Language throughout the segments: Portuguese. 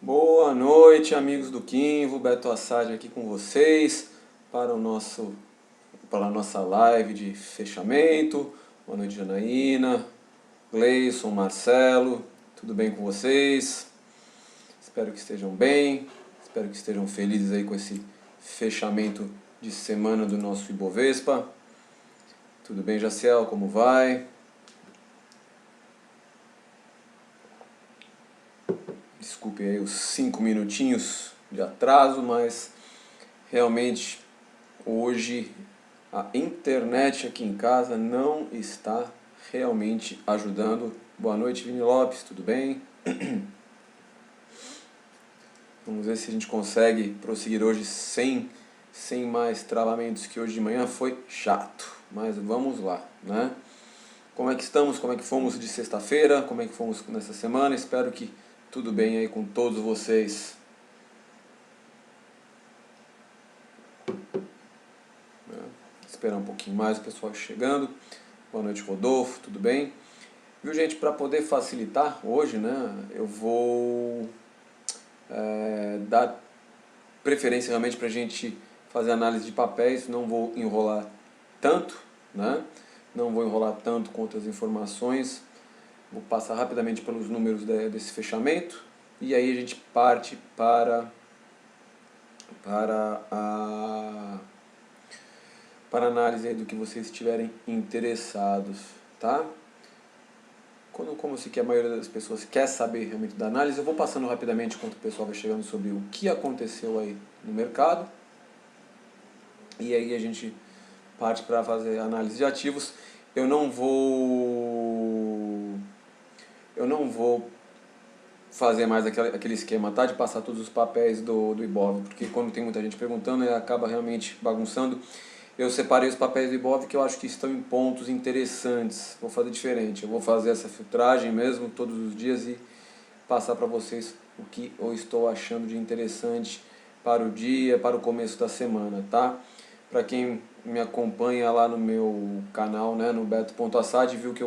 Boa noite, amigos do Quinvo, Beto Assad aqui com vocês para para a nossa live de fechamento. Boa noite, Janaína, Gleison, Marcelo, tudo bem com vocês? Espero que estejam bem, espero que estejam felizes aí com esse fechamento de semana do nosso Ibovespa. Tudo bem, Jaciel, como vai? Desculpe aí os 5 minutinhos de atraso, mas realmente hoje a internet aqui em casa não está realmente ajudando. Boa noite, Vini Lopes, tudo bem? Vamos ver se a gente consegue prosseguir hoje sem mais travamentos, que hoje de manhã foi chato. Mas vamos lá, né? Como é que estamos? Como é que fomos de sexta-feira? Como é que fomos nessa semana? Espero que tudo bem aí com todos vocês. Esperar um pouquinho mais o pessoal chegando. Boa noite, Rodolfo, tudo bem? Viu, gente, para poder facilitar hoje, né, eu vou dar preferência realmente para a gente fazer análise de papéis, não vou enrolar tanto, né, não vou enrolar tanto com outras informações, vou passar rapidamente pelos números desse fechamento e aí a gente parte para a análise aí do que vocês estiverem interessados, tá? Como se que a maioria das pessoas quer saber realmente da análise, eu vou passando rapidamente enquanto o pessoal vai chegando sobre o que aconteceu aí no mercado. E aí a gente parte para fazer análise de ativos. Eu não vou fazer mais aquele esquema, tá? De passar todos os papéis do Ibov, porque quando tem muita gente perguntando, acaba realmente bagunçando. Eu separei os papéis do Ibov que eu acho que estão em pontos interessantes. Vou fazer diferente, eu vou fazer essa filtragem mesmo todos os dias e passar para vocês o que eu estou achando de interessante para o dia, para o começo da semana, tá? Para quem me acompanha lá no meu canal, né, no beto.assad, viu que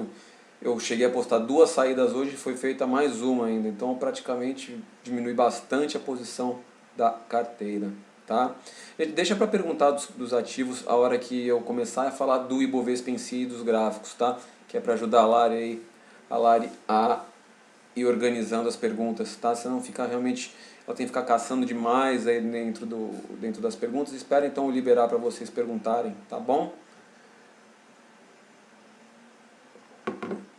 eu cheguei a postar 2 saídas hoje e foi feita mais uma ainda, então praticamente diminui bastante a posição da carteira, tá? Deixa para perguntar dos ativos a hora que eu começar a falar do Ibovespa em si e dos gráficos, tá? Que é para ajudar a Lari a ir organizando as perguntas, tá? Senão fica realmente, ela tem que ficar caçando demais aí dentro das perguntas. Espero então eu liberar para vocês perguntarem, tá bom?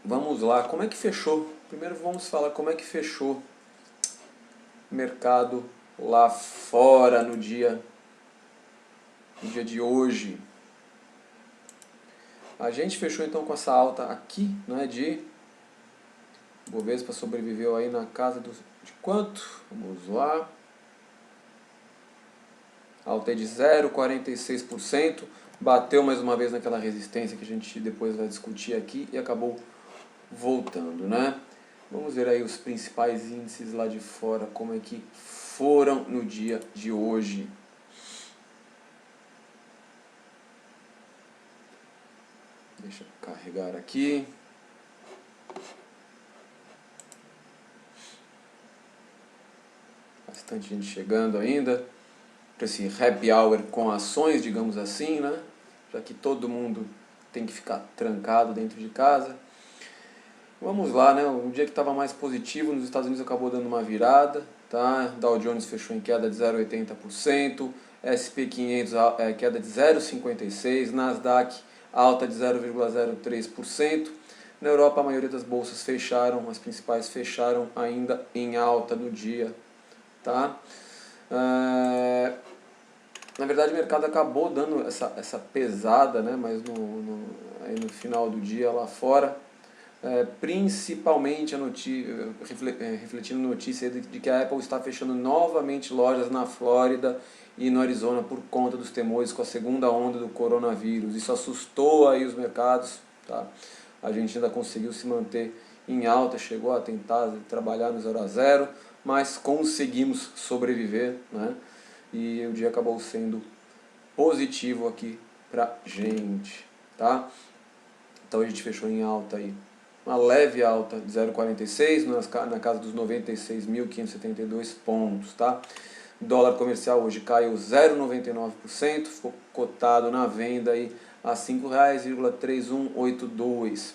Vamos lá, como é que fechou? Primeiro vamos falar como é que fechou o mercado lá fora no dia de hoje. A gente fechou então com essa alta aqui, né, o Bovespa sobreviveu aí na casa de quanto? Vamos lá. Alta de 0,46%, bateu mais uma vez naquela resistência que a gente depois vai discutir aqui e acabou voltando, né? Vamos ver aí os principais índices lá de fora, como é que foram no dia de hoje. Deixa eu carregar aqui. Bastante gente chegando ainda para esse happy hour com ações, digamos assim, né? Já que todo mundo tem que ficar trancado dentro de casa. Vamos lá, né? Um dia que estava mais positivo nos Estados Unidos acabou dando uma virada, tá? Dow Jones fechou em queda de 0,80%, SP500 queda de 0,56%, Nasdaq alta de 0,03%. Na Europa a maioria das bolsas fecharam, as principais fecharam ainda em alta no dia, tá? Na verdade o mercado acabou dando essa pesada, né? Mas aí no final do dia lá fora, principalmente refletindo notícia de que a Apple está fechando novamente lojas na Flórida e no Arizona por conta dos temores com a segunda onda do coronavírus. Isso assustou aí os mercados, tá? A gente ainda conseguiu se manter em alta, chegou a tentar trabalhar no 0 a 0, mas conseguimos sobreviver, né? E o dia acabou sendo positivo aqui pra gente, tá? Então a gente fechou em alta aí uma leve alta de 0,46 na casa dos 96.572 pontos, tá? O dólar comercial hoje caiu 0,99%, ficou cotado na venda aí a R$ 5,3182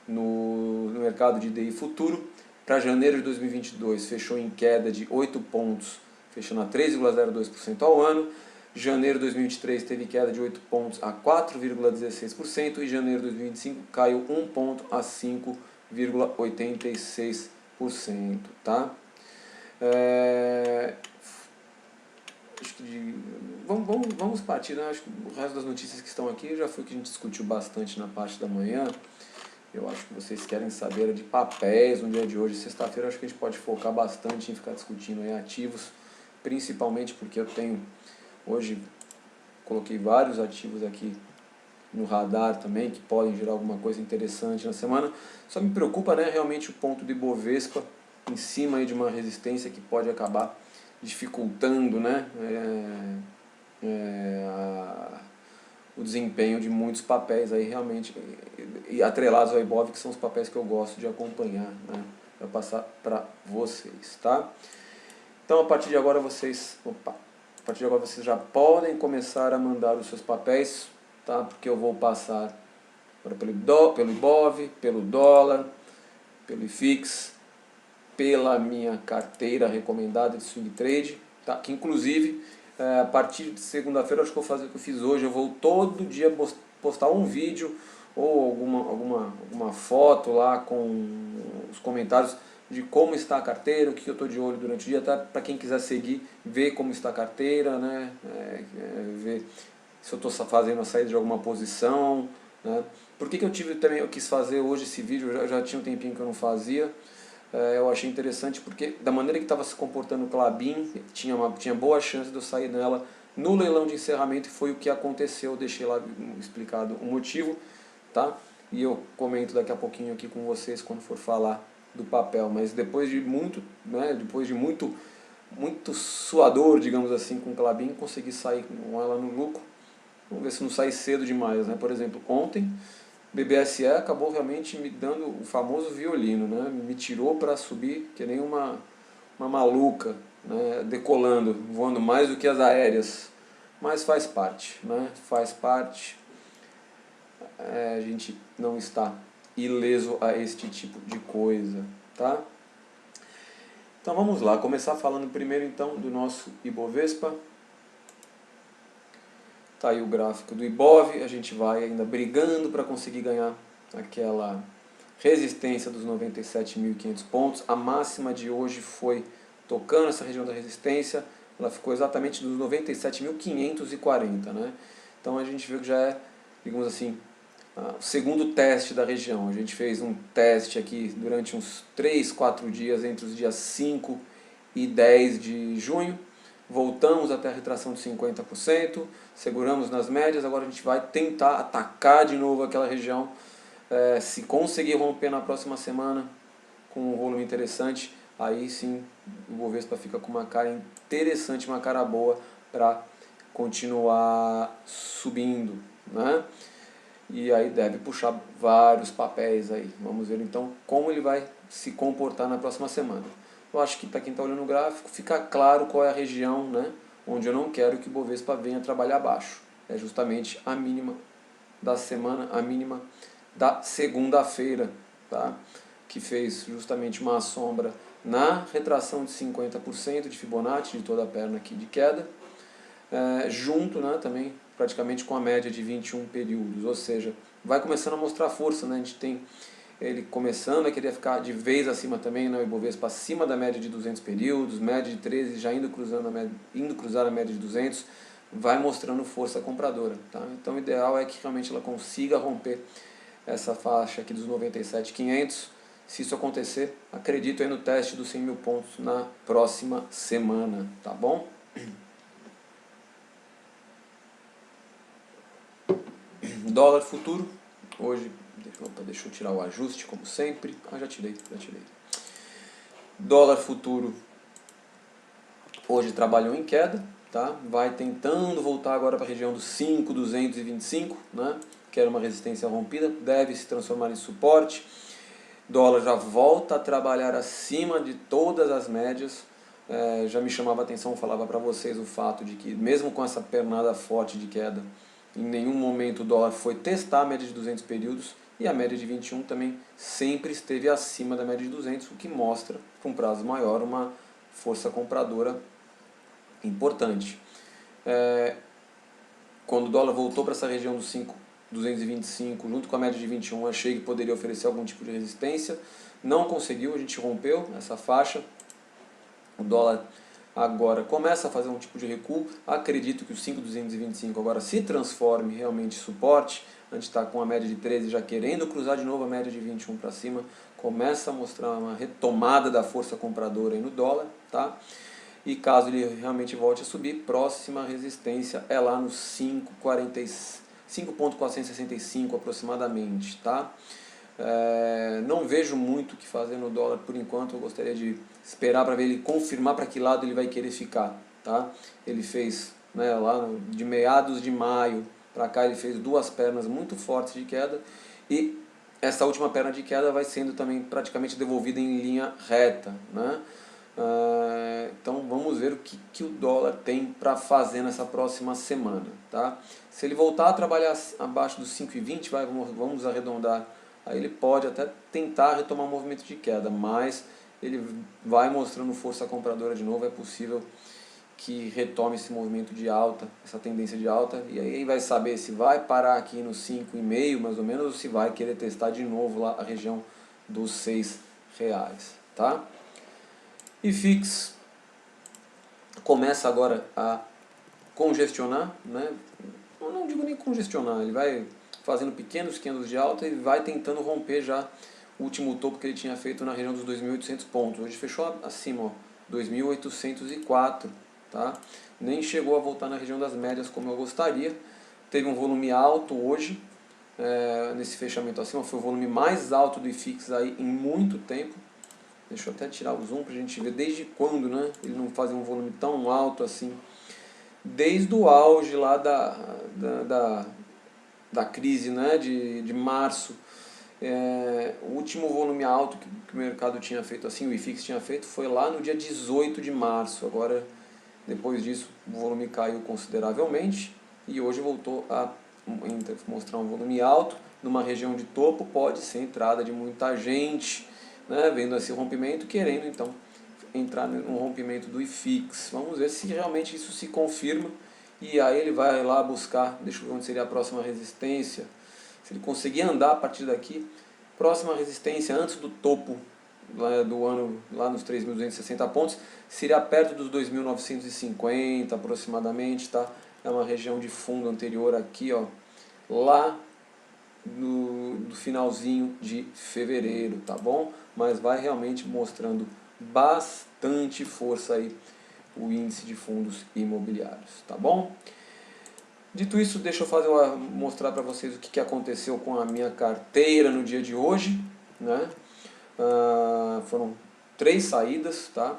no mercado de DI futuro. Para janeiro de 2022 fechou em queda de 8 pontos, fechando a 3,02% ao ano. Janeiro de 2023 teve queda de 8 pontos a 4,16% e janeiro de 2025 caiu 1 ponto a 5,86%, tá? Vamos partir, né? Acho que o resto das notícias que estão aqui já foi o que a gente discutiu bastante na parte da manhã. Eu acho que vocês querem saber de papéis no dia de hoje, sexta-feira. Acho que a gente pode focar bastante em ficar discutindo aí ativos, principalmente porque eu tenho, hoje, coloquei vários ativos aqui no radar também, que podem gerar alguma coisa interessante na semana. Só me preocupa, né, realmente o ponto de Ibovespa em cima aí de uma resistência que pode acabar dificultando, né, o desempenho de muitos papéis aí realmente, e atrelados ao Ibov, que são os papéis que eu gosto de acompanhar, né, para passar para vocês, tá? Então a partir de agora vocês já podem começar a mandar os seus papéis, tá? Porque eu vou passar pelo Ibov, pelo dólar, pelo IFIX, pela minha carteira recomendada de swing trade, tá? Que inclusive a partir de segunda-feira, acho que eu vou fazer o que eu fiz hoje, eu vou todo dia postar um vídeo ou alguma foto lá com os comentários de como está a carteira, o que eu estou de olho durante o dia, tá? Para quem quiser seguir, ver como está a carteira, né? Ver se eu estou fazendo a saída de alguma posição, né? Por que eu quis fazer hoje esse vídeo? Eu já tinha um tempinho que eu não fazia. Eu achei interessante porque da maneira que estava se comportando o Klabin, tinha boa chance de eu sair nela no leilão de encerramento, e foi o que aconteceu. Eu deixei lá explicado o motivo, tá? E eu comento daqui a pouquinho aqui com vocês quando for falar do papel. Mas depois de muito, né, muito suador, digamos assim, com o Klabin, consegui sair com ela no lucro. Vamos ver se não sai cedo demais, né? Por exemplo, ontem BBSE acabou realmente me dando o famoso violino, né? Me tirou para subir que nem uma maluca, né? Decolando, voando mais do que as aéreas. Mas faz parte, né? Faz parte. A gente não está ileso a este tipo de coisa, tá? Então vamos lá, começar falando primeiro então do nosso Ibovespa. Tá aí o gráfico do Ibov, a gente vai ainda brigando para conseguir ganhar aquela resistência dos 97.500 pontos. A máxima de hoje foi tocando essa região da resistência, ela ficou exatamente dos 97.540, né? Então a gente viu que já é, digamos assim, o segundo teste da região. A gente fez um teste aqui durante uns 3, 4 dias, entre os dias 5 e 10 de junho. Voltamos até a retração de 50%, seguramos nas médias, agora a gente vai tentar atacar de novo aquela região. Se conseguir romper na próxima semana com um volume interessante, aí sim o Bovespa fica com uma cara interessante, uma cara boa para continuar subindo, né? E aí deve puxar vários papéis aí. Vamos ver então como ele vai se comportar na próxima semana. Eu acho que para quem está olhando o gráfico, fica claro qual é a região, né, onde eu não quero que o Bovespa venha trabalhar abaixo. É justamente a mínima da semana, a mínima da segunda-feira, tá? Que fez justamente uma sombra na retração de 50% de Fibonacci, de toda a perna aqui de queda, junto, né, também praticamente com a média de 21 períodos, ou seja, vai começando a mostrar força, né? A gente tem ele começando a querer ficar de vez acima também, né, o Ibovespa acima da média de 200 períodos, média de 13 já indo cruzar a média de 200, vai mostrando força compradora, tá? Então o ideal é que realmente ela consiga romper essa faixa aqui dos 97.500. Se isso acontecer, acredito aí no teste dos 100 mil pontos na próxima semana, tá bom? Dólar futuro, hoje, deixa eu tirar o ajuste como sempre, já tirei. Dólar futuro hoje trabalhou em queda, tá? Vai tentando voltar agora para a região dos 5.225, né? Que era uma resistência rompida, deve se transformar em suporte. dólar já volta a trabalhar acima de todas as médias. Já me chamava a atenção, falava para vocês o fato de que mesmo com essa pernada forte de queda, em nenhum momento o dólar foi testar a média de 200 períodos, e a média de 21 também sempre esteve acima da média de 200, o que mostra, para um prazo maior, uma força compradora importante. Quando o dólar voltou para essa região dos 5,225, junto com a média de 21, achei que poderia oferecer algum tipo de resistência. Não conseguiu, a gente rompeu essa faixa. O dólar agora começa a fazer um tipo de recuo. Acredito que o 5,225 agora se transforme realmente em suporte. A gente está com a média de 13 já querendo cruzar de novo a média de 21 para cima. Começa a mostrar uma retomada da força compradora aí no dólar, tá? E caso ele realmente volte a subir, próxima resistência é lá nos 5,465 aproximadamente, tá? Não vejo muito o que fazer no dólar por enquanto. Eu gostaria de esperar para ver ele confirmar para que lado ele vai querer ficar, tá? Ele fez, né, lá de meados de maio para cá, ele fez duas pernas muito fortes de queda, e essa última perna de queda vai sendo também praticamente devolvida em linha reta, né? Então vamos ver o que o dólar tem para fazer nessa próxima semana, tá? Se ele voltar a trabalhar abaixo dos 5,20, vamos arredondar, aí ele pode até tentar retomar um movimento de queda, mas ele vai mostrando força compradora de novo. É possível que retome esse movimento de alta, essa tendência de alta, e aí vai saber se vai parar aqui nos 5,5 mais ou menos, ou se vai querer testar de novo lá a região dos R$6, tá? IFIX começa agora a congestionar, né? Eu não digo nem congestionar, ele vai fazendo pequenos candles de alta e vai tentando romper já o último topo que ele tinha feito na região dos 2.800 pontos. Hoje fechou acima, ó, 2.804, tá? Nem chegou a voltar na região das médias como eu gostaria. Teve um volume alto hoje, nesse fechamento acima, foi o volume mais alto do IFIX aí em muito tempo. Deixa eu até tirar o zoom para a gente ver desde quando, né, ele não fazia um volume tão alto assim. Desde o auge lá da crise, né, de março. O último volume alto que o mercado tinha feito, assim, o IFIX tinha feito, foi lá no dia 18 de março. Agora, depois disso, o volume caiu consideravelmente e hoje voltou a mostrar um volume alto numa região de topo. Pode ser entrada de muita gente, né, vendo esse rompimento, querendo então entrar no rompimento do IFIX. Vamos ver se realmente isso se confirma, e aí ele vai lá buscar, deixa eu ver onde seria a próxima resistência. Se ele conseguir andar a partir daqui, próxima resistência antes do topo do ano, lá nos 3.260 pontos, seria perto dos 2.950 aproximadamente, tá? É uma região de fundo anterior aqui, ó, lá do finalzinho de fevereiro, tá bom? Mas vai realmente mostrando bastante força aí o índice de fundos imobiliários, tá bom? Dito isso, deixa eu mostrar para vocês o que aconteceu com a minha carteira no dia de hoje, né? Foram 3 saídas, tá?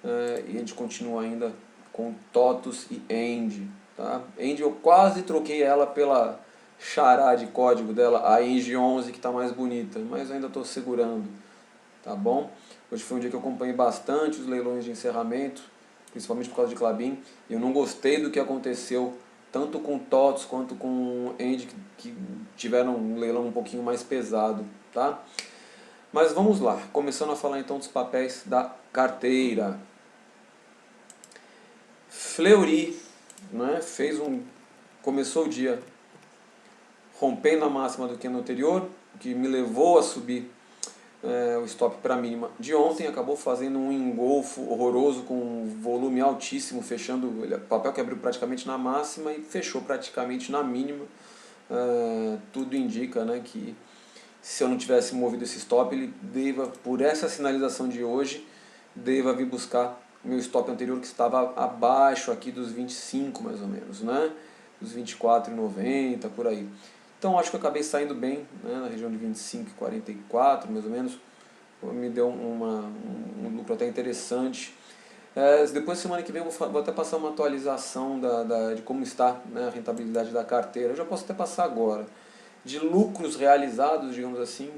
E a gente continua ainda com TOTUS e ENGE, tá? ENGE eu quase troquei ela pela xará de código dela, a ENGE 11, que está mais bonita, mas eu ainda estou segurando, tá bom? Hoje foi um dia que eu acompanhei bastante os leilões de encerramento, principalmente por causa de Klabin, e eu não gostei do que aconteceu, tanto com TOTUS quanto com ENGE, que tiveram um leilão um pouquinho mais pesado, tá? Mas vamos lá, começando a falar então dos papéis da carteira. Fleury, né, começou o dia rompendo a máxima do que no anterior, o que me levou a subir o stop para a mínima de ontem. Acabou fazendo um engolfo horroroso com um volume altíssimo, fechando o papel que abriu praticamente na máxima e fechou praticamente na mínima. Tudo indica, né, que se eu não tivesse movido esse stop, ele deva, por essa sinalização de hoje, deva vir buscar o meu stop anterior, que estava abaixo aqui dos 25 mais ou menos, né? Dos 24,90 por aí. Então acho que eu acabei saindo bem, né, na região de 25,44 mais ou menos. Me deu um lucro até interessante. Depois, semana que vem, eu vou até passar uma atualização de como está, né, a rentabilidade da carteira. Eu já posso até passar agora. De lucros realizados, digamos assim,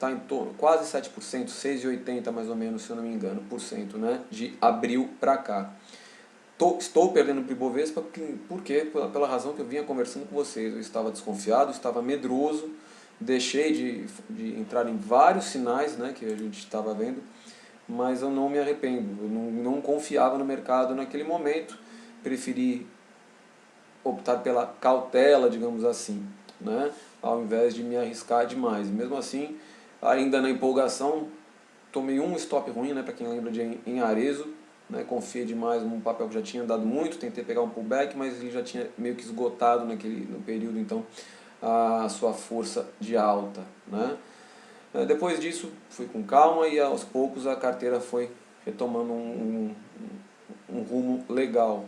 está em torno, quase 7%, 6,80 mais ou menos, se eu não me engano, por cento, né, de abril para cá. Estou perdendo para o Ibovespa porque, pela razão que eu vinha conversando com vocês, eu estava desconfiado, estava medroso, deixei de entrar em vários sinais, né, que a gente estava vendo, mas eu não me arrependo, eu não confiava no mercado naquele momento, preferi optar pela cautela, digamos assim, né, ao invés de me arriscar demais. Mesmo assim, ainda na empolgação, tomei um stop ruim, né, para quem lembra de em Arezzo, né, confiei demais num papel que já tinha dado muito, tentei pegar um pullback, mas ele já tinha meio que esgotado no período, então, a sua força de alta, né. Depois disso, fui com calma e aos poucos a carteira foi retomando um rumo legal.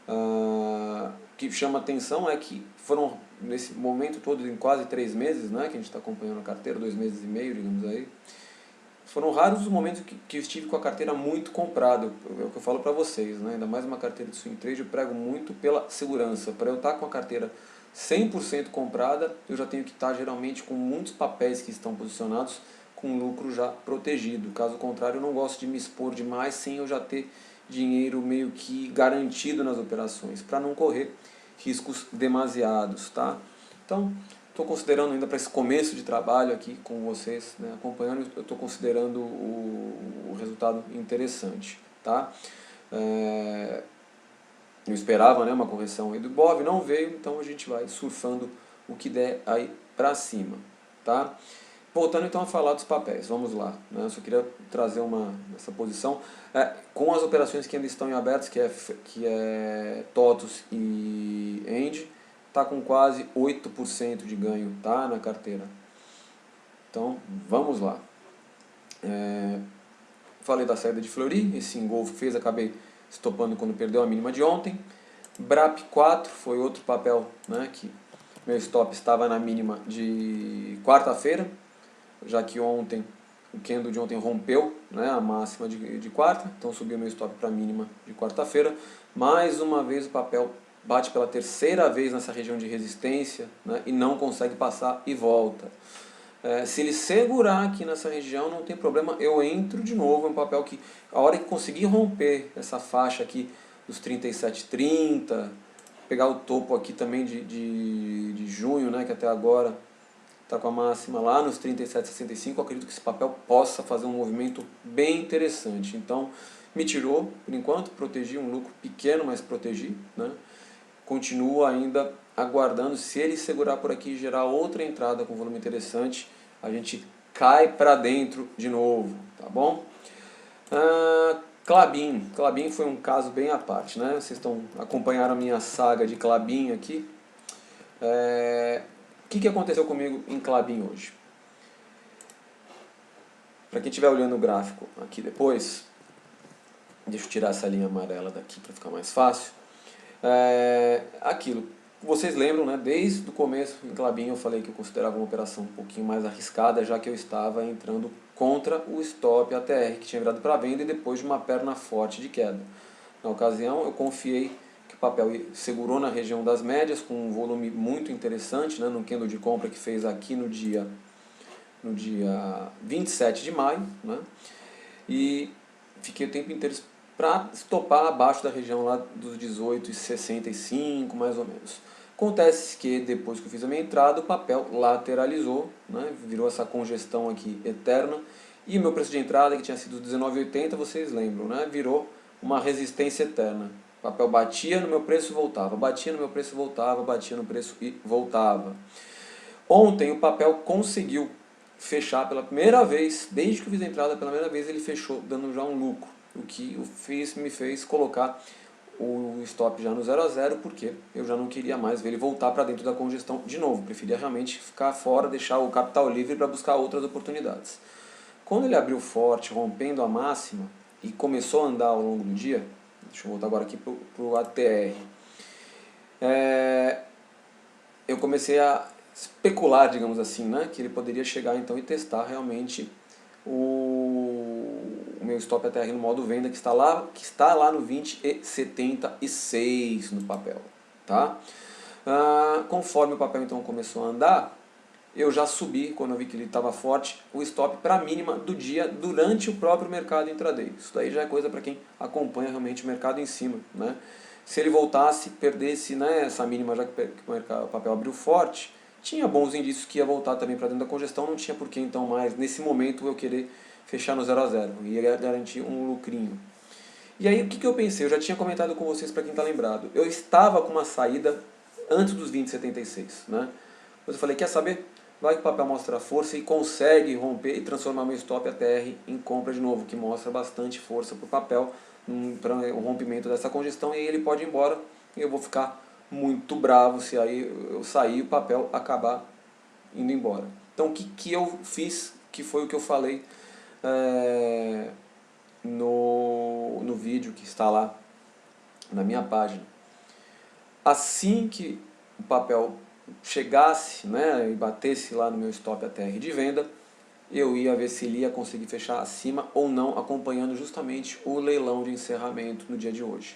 O que chama atenção é que foram, nesse momento todo, em quase 3 meses, né, que a gente está acompanhando a carteira, 2 meses e meio, digamos aí, foram raros os momentos que eu estive com a carteira muito comprada, é o que eu falo para vocês, né? Ainda mais uma carteira de swing trade, eu prego muito pela segurança. Para eu estar com a carteira 100% comprada, eu já tenho que estar geralmente com muitos papéis que estão posicionados com lucro já protegido. Caso contrário, eu não gosto de me expor demais sem eu já ter dinheiro meio que garantido nas operações, para não correr riscos demasiados, tá? Então, estou considerando ainda para esse começo de trabalho aqui com vocês, né, acompanhando, eu estou considerando o resultado interessante, tá? Eu esperava, né, uma correção aí do Ibov, não veio, então a gente vai surfando o que der aí para cima, tá? Voltando então a falar dos papéis, vamos lá, né? Eu só queria trazer essa posição com as operações que ainda estão em abertos, que é TOTUS e END, está com quase 8% de ganho, tá, na carteira. Então, vamos lá. Falei da saída de Fleury, esse engolfo que fez, acabei estopando quando perdeu a mínima de ontem. BRAP 4 foi outro papel, né, que meu stop estava na mínima de quarta-feira, já que ontem, o candle de ontem rompeu, né, a máxima de quarta, então subiu meu stop para a mínima de quarta-feira. Mais uma vez o papel bate pela terceira vez nessa região de resistência, né, e não consegue passar e volta. Se ele segurar aqui nessa região, não tem problema, eu entro de novo, é um papel que a hora que conseguir romper essa faixa aqui dos 37,30, pegar o topo aqui também de junho, né, que até agora está com a máxima lá nos 37,65, acredito que esse papel possa fazer um movimento bem interessante. Então, me tirou, por enquanto, protegi um lucro pequeno, mas protegi, né? Continuo ainda aguardando, se ele segurar por aqui e gerar outra entrada com volume interessante, a gente cai para dentro de novo, tá bom? Klabin foi um caso bem à parte, né? Vocês acompanharam a minha saga de Klabin aqui. O que aconteceu comigo em Klabin hoje? Para quem estiver olhando o gráfico aqui depois, deixa eu tirar essa linha amarela daqui para ficar mais fácil. Aquilo, vocês lembram, né? Desde o começo em Klabin eu falei que eu considerava uma operação um pouquinho mais arriscada, já que eu estava entrando contra o stop ATR que tinha virado para venda e depois de uma perna forte de queda. Na ocasião eu confiei que o papel segurou na região das médias com um volume muito interessante, né, no candle de compra que fez aqui no dia 27 de maio, né, e fiquei o tempo inteiro para estopar abaixo da região lá dos 18,65 mais ou menos. Acontece que depois que eu fiz a minha entrada, o papel lateralizou, né, virou essa congestão aqui eterna, e o meu preço de entrada, que tinha sido 19,80, vocês lembram, né, virou uma resistência eterna. O papel batia no meu preço e voltava, batia no meu preço e voltava, batia no preço e voltava. Ontem o papel conseguiu fechar pela primeira vez, desde que eu fiz a entrada, pela primeira vez ele fechou dando já um lucro, o que me fez colocar o stop já no 0 a 0, porque eu já não queria mais ver ele voltar para dentro da congestão de novo, preferia realmente ficar fora, deixar o capital livre para buscar outras oportunidades. Quando ele abriu forte, rompendo a máxima, e começou a andar ao longo do dia, deixa eu voltar agora aqui para o ATR, eu comecei a especular, digamos assim, né, que ele poderia chegar então e testar realmente o meu stop ATR no modo venda, que está lá no 20,76 no papel, tá? Conforme o papel então começou a andar, eu já subi, quando eu vi que ele estava forte, o stop para a mínima do dia durante o próprio mercado intraday. Isso daí já é coisa para quem acompanha realmente o mercado em cima, né? Se ele voltasse, perdesse, né, essa mínima, já que o papel abriu forte, tinha bons indícios que ia voltar também para dentro da congestão, não tinha por que então mais, nesse momento, eu querer fechar no 0 a 0, ia garantir um lucrinho. E aí o que eu pensei? Eu já tinha comentado com vocês, para quem está lembrado, eu estava com uma saída antes dos 20,76, né? Mas eu falei, quer saber? Vai que o papel mostra força e consegue romper e transformar meu stop ATR em compra de novo, que mostra bastante força para o papel, para o rompimento dessa congestão, e aí ele pode ir embora e eu vou ficar muito bravo se aí eu sair e o papel acabar indo embora. Então o que eu fiz, que foi o que eu falei no vídeo que está lá na minha página. Assim que o papel chegasse, né, e batesse lá no meu stop ATR de venda, eu ia ver se ele ia conseguir fechar acima ou não, acompanhando justamente o leilão de encerramento no dia de hoje.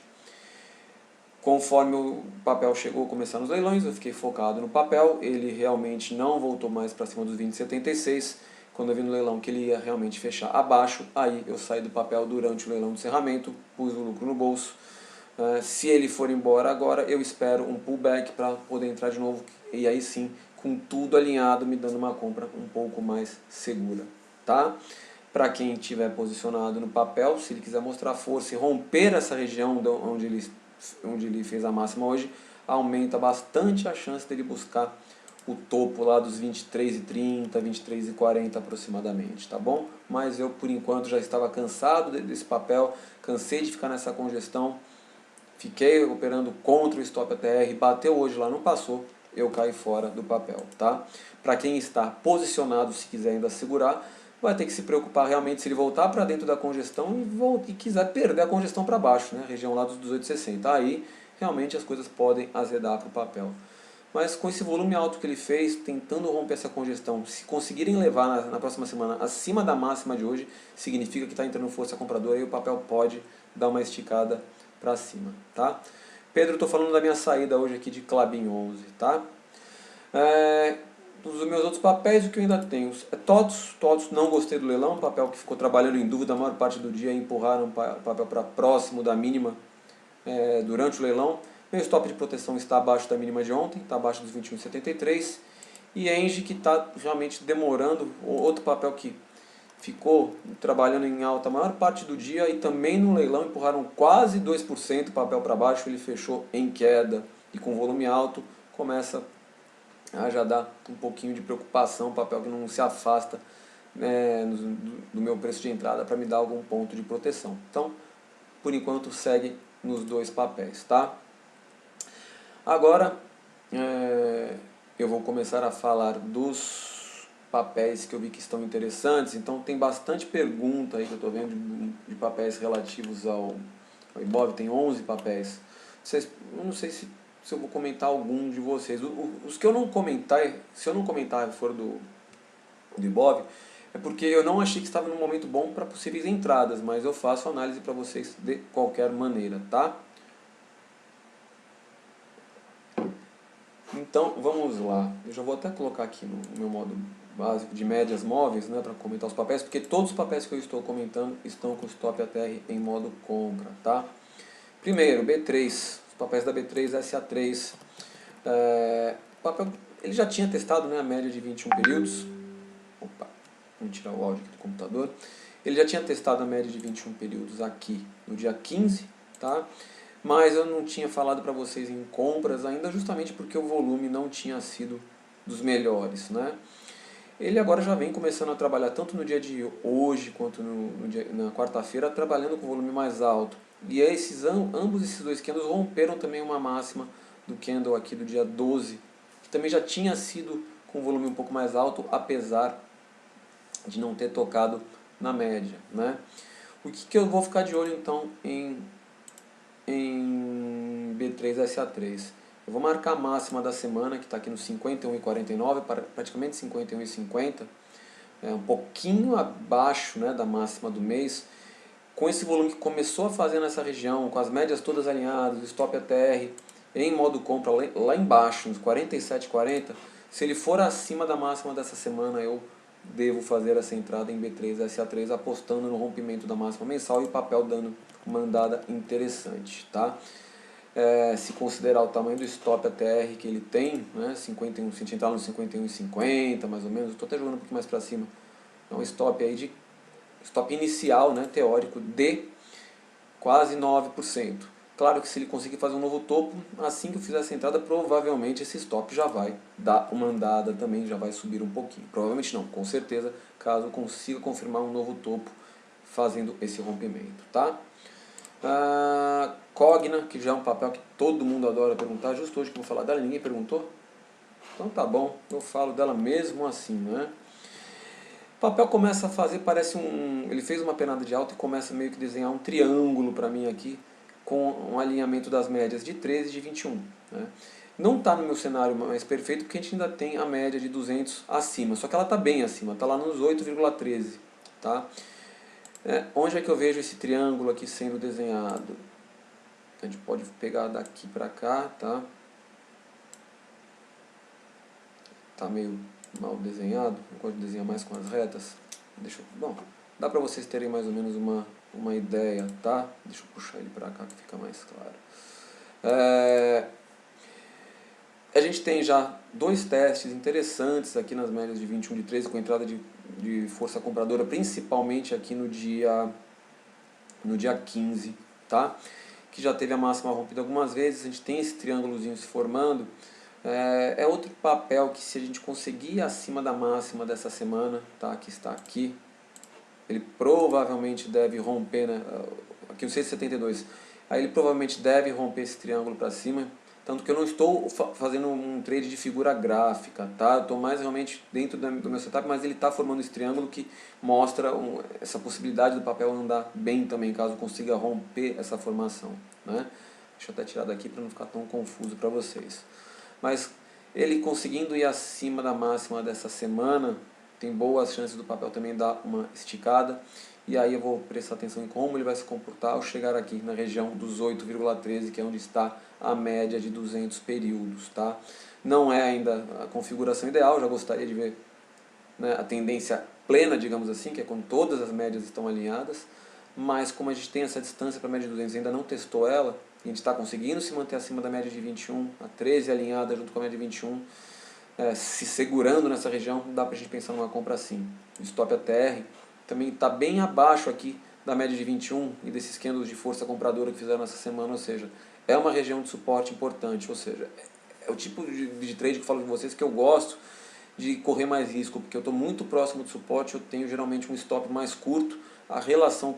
Conforme o papel chegou a começar nos leilões, eu fiquei focado no papel, ele realmente não voltou mais para cima dos 20,76. Quando eu vi no leilão que ele ia realmente fechar abaixo, aí eu saí do papel durante o leilão de encerramento, pus o lucro no bolso. Se ele for embora agora, eu espero um pullback para poder entrar de novo, e aí sim, com tudo alinhado, me dando uma compra um pouco mais segura, tá? Para quem estiver posicionado no papel, se ele quiser mostrar força e romper essa região onde ele fez a máxima hoje, aumenta bastante a chance dele buscar o topo lá dos 23,30, 23,40 aproximadamente, tá bom? Mas eu, por enquanto, já estava cansado desse papel, cansei de ficar nessa congestão, fiquei operando contra o stop ATR, bateu hoje lá, não passou, eu caí fora do papel, tá? Para quem está posicionado, se quiser ainda segurar, vai ter que se preocupar realmente se ele voltar para dentro da congestão e quiser perder a congestão para baixo, né? Região lá dos 18,60. Aí realmente as coisas podem azedar para o papel. Mas com esse volume alto que ele fez, tentando romper essa congestão, se conseguirem levar na próxima semana acima da máxima de hoje, significa que está entrando força compradora e o papel pode dar uma esticada para cima, tá? Pedro, estou falando da minha saída hoje aqui de Klabin 11, tá? Dos meus outros papéis, o que eu ainda tenho? TOTS, não gostei do leilão, papel que ficou trabalhando em dúvida a maior parte do dia, empurraram o papel para próximo da mínima durante o leilão. Meu stop de proteção está abaixo da mínima de ontem, está abaixo dos 21,73. E Engie, que está realmente demorando, outro papel que ficou trabalhando em alta a maior parte do dia e também no leilão empurraram quase 2% o papel para baixo, ele fechou em queda e com volume alto começa a já dar um pouquinho de preocupação, papel que não se afasta, né, do meu preço de entrada para me dar algum ponto de proteção. Então, por enquanto, segue nos dois papéis, tá? Agora, eu vou começar a falar dos papéis que eu vi que estão interessantes. Então, tem bastante pergunta aí que eu estou vendo de papéis relativos ao Ibov, tem 11 papéis. Eu não sei se eu vou comentar algum de vocês. Os que eu não comentar, se eu não comentar for do Ibov, é porque eu não achei que estava num momento bom para possíveis entradas, mas eu faço análise para vocês de qualquer maneira, tá? Então, vamos lá. Eu já vou até colocar aqui no meu modo básico de médias móveis, né, para comentar os papéis, porque todos os papéis que eu estou comentando estão com stop ATR em modo compra, tá? Primeiro, B3, os papéis da B3, SA3. O papel, ele já tinha testado, né, a média de 21 períodos. Opa, vamos tirar o áudio aqui do computador. Ele já tinha testado a média de 21 períodos aqui no dia 15, tá? Mas eu não tinha falado para vocês em compras ainda, justamente porque o volume não tinha sido dos melhores, né? Ele agora já vem começando a trabalhar tanto no dia de hoje quanto na quarta-feira, trabalhando com volume mais alto. E ambos esses dois candles romperam também uma máxima do candle aqui do dia 12, que também já tinha sido com volume um pouco mais alto, apesar de não ter tocado na média, né? O que eu vou ficar de olho então em B3SA3? Eu vou marcar a máxima da semana, que está aqui no 51,49, praticamente 51,50, um pouquinho abaixo, né, da máxima do mês. Com esse volume que começou a fazer nessa região, com as médias todas alinhadas, o stop ATR em modo compra lá embaixo, nos 47,40, Se ele for acima da máxima dessa semana, eu devo fazer essa entrada em B3, SA3, apostando no rompimento da máxima mensal e o papel dando uma andada interessante, tá? Se considerar o tamanho do stop ATR que ele tem, né, 51, se a gente entrar no 51,50 mais ou menos, estou até jogando um pouquinho mais para cima, é um stop aí de stop inicial, né, teórico, de quase 9%. Claro que se ele conseguir fazer um novo topo, assim que eu fizer essa entrada, provavelmente esse stop já vai dar uma andada também, já vai subir um pouquinho. Provavelmente não, com certeza, caso consiga confirmar um novo topo fazendo esse rompimento, tá? Cogna, que já é um papel que todo mundo adora perguntar, justo hoje que eu vou falar dela, ninguém perguntou? Então tá bom, eu falo dela mesmo assim, né? O papel começa a fazer, parece ele fez uma penada de alta e começa meio que desenhar um triângulo para mim aqui, com um alinhamento das médias de 13 e de 21. Né? Não está no meu cenário mais perfeito, porque a gente ainda tem a média de 200 acima, só que ela está bem acima, está lá nos 8,13. Tá? Onde é que eu vejo esse triângulo aqui sendo desenhado? A gente pode pegar daqui para cá, tá? Tá meio mal desenhado, eu gosto de desenhar mais com as retas. Bom, dá para vocês terem mais ou menos uma ideia, tá? Deixa eu puxar ele para cá que fica mais claro. A gente tem já dois testes interessantes aqui nas médias de 21 de 13 com entrada de força compradora, principalmente aqui no dia 15, tá? Que já teve a máxima rompida algumas vezes, a gente tem esse triângulozinho se formando. É outro papel que, se a gente conseguir acima da máxima dessa semana, tá? Que está aqui, ele provavelmente deve romper, né? Aqui o 6,72, aí ele provavelmente deve romper esse triângulo para cima, tanto que eu não estou fazendo um trade de figura gráfica, tá? Eu estou mais realmente dentro do meu setup, mas ele está formando esse triângulo que mostra essa possibilidade do papel andar bem também, caso consiga romper essa formação, né? Deixa eu até tirar daqui para não ficar tão confuso para vocês. Mas ele conseguindo ir acima da máxima dessa semana, tem boas chances do papel também dar uma esticada. E aí eu vou prestar atenção em como ele vai se comportar ao chegar aqui na região dos 8,13, que é onde está a média de 200 períodos. Tá? Não é ainda a configuração ideal, já gostaria de ver, né, a tendência plena, digamos assim, que é quando todas as médias estão alinhadas. Mas como a gente tem essa distância para a média de 200 e ainda não testou ela, a gente está conseguindo se manter acima da média de 21, a 13 alinhada junto com a média de 21, se segurando nessa região, dá para a gente pensar numa compra assim. O stop ATR também está bem abaixo aqui da média de 21 e desses candles de força compradora que fizeram essa semana, ou seja, é uma região de suporte importante, ou seja, é o tipo de trade que eu falo com vocês que eu gosto de correr mais risco, porque eu estou muito próximo do suporte, eu tenho geralmente um stop mais curto, a relação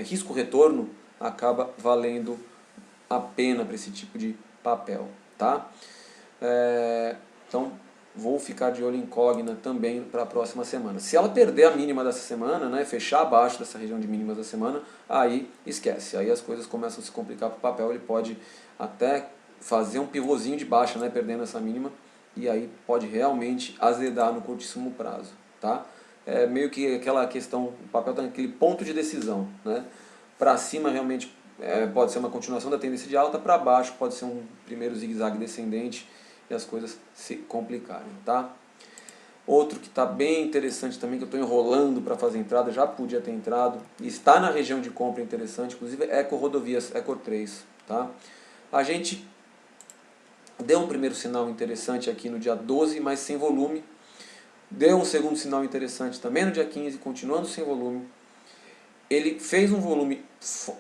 risco-retorno acaba valendo a pena para esse tipo de papel, tá? Então vou ficar de olho em Cogna também para a próxima semana. Se ela perder a mínima dessa semana, né, fechar abaixo dessa região de mínimas da semana, aí esquece, aí as coisas começam a se complicar para o papel, ele pode até fazer um pivôzinho de baixa, né, perdendo essa mínima, e aí pode realmente azedar no curtíssimo prazo, tá? É meio que aquela questão, o papel está naquele ponto de decisão, né? Para cima realmente pode ser uma continuação da tendência de alta, para baixo pode ser um primeiro zigue-zague descendente e as coisas se complicarem, tá? Outro que está bem interessante também, que eu estou enrolando para fazer entrada, já podia ter entrado, e está na região de compra interessante, inclusive Eco Rodovias, Eco 3, tá? A gente deu um primeiro sinal interessante aqui no dia 12, mas sem volume. Deu um segundo sinal interessante também no dia 15, continuando sem volume. Ele fez um volume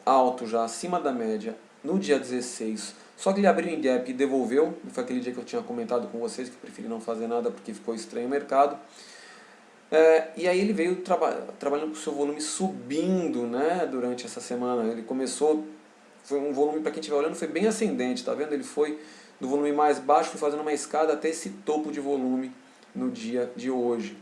alto já, acima da média, no dia 16, só que ele abriu em gap e devolveu. Foi aquele dia que eu tinha comentado com vocês que eu preferi não fazer nada porque ficou estranho o mercado. E aí ele veio trabalhando com o seu volume subindo, né, durante essa semana. Ele começou, foi um volume, para quem estiver olhando, foi bem ascendente, tá vendo? Ele foi do volume mais baixo, foi fazendo uma escada até esse topo de volume no dia de hoje.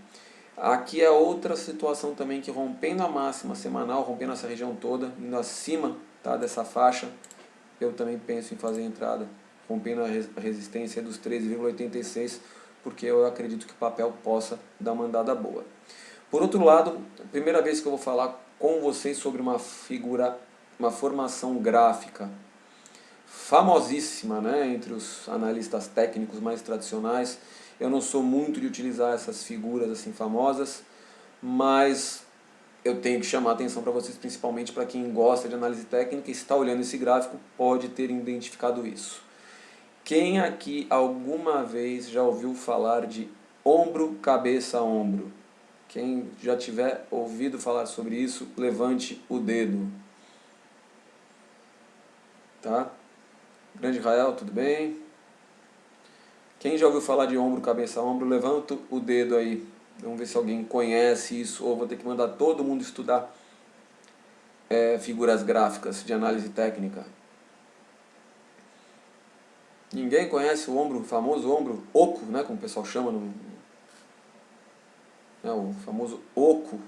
Aqui é outra situação também que, rompendo a máxima semanal, rompendo essa região toda, indo acima, tá, dessa faixa, eu também penso em fazer a entrada, rompendo a resistência dos 13,86, porque eu acredito que o papel possa dar uma andada boa. Por outro lado, primeira vez que eu vou falar com vocês sobre uma formação gráfica famosíssima, né, entre os analistas técnicos mais tradicionais. Eu não sou muito de utilizar essas figuras assim famosas, mas eu tenho que chamar a atenção para vocês, principalmente para quem gosta de análise técnica e está olhando esse gráfico pode ter identificado isso. Quem aqui alguma vez já ouviu falar de ombro, cabeça, ombro? Quem já tiver ouvido falar sobre isso, levante o dedo. Tá? Grande Israel, tudo bem? Quem já ouviu falar de ombro, cabeça, ombro, levanta o dedo aí. Vamos ver se alguém conhece isso, ou vou ter que mandar todo mundo estudar figuras gráficas de análise técnica. Ninguém conhece o ombro, o famoso ombro oco, né, como o pessoal chama, o famoso oco.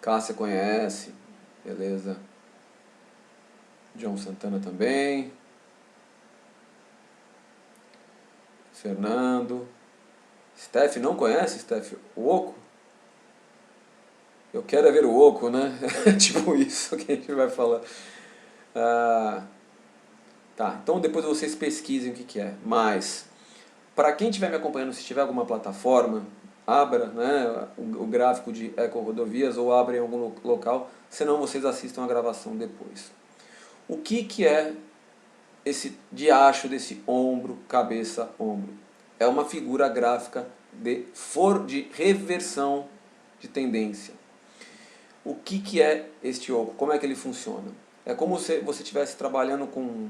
Cássia conhece, beleza. John Santana também. Fernando. Steph, não conhece, Steph, o oco? Eu quero é ver o oco, né? Tipo isso que a gente vai falar. Tá, então depois vocês pesquisem o que é. Mas, para quem estiver me acompanhando, se tiver alguma plataforma, abra, né, o gráfico de Eco-Rodovias ou abra em algum local, senão vocês assistam a gravação depois. O que é esse diacho desse ombro, cabeça, ombro? É uma figura gráfica de reversão de tendência. O que é este oco? Como é que ele funciona? É como se você estivesse trabalhando com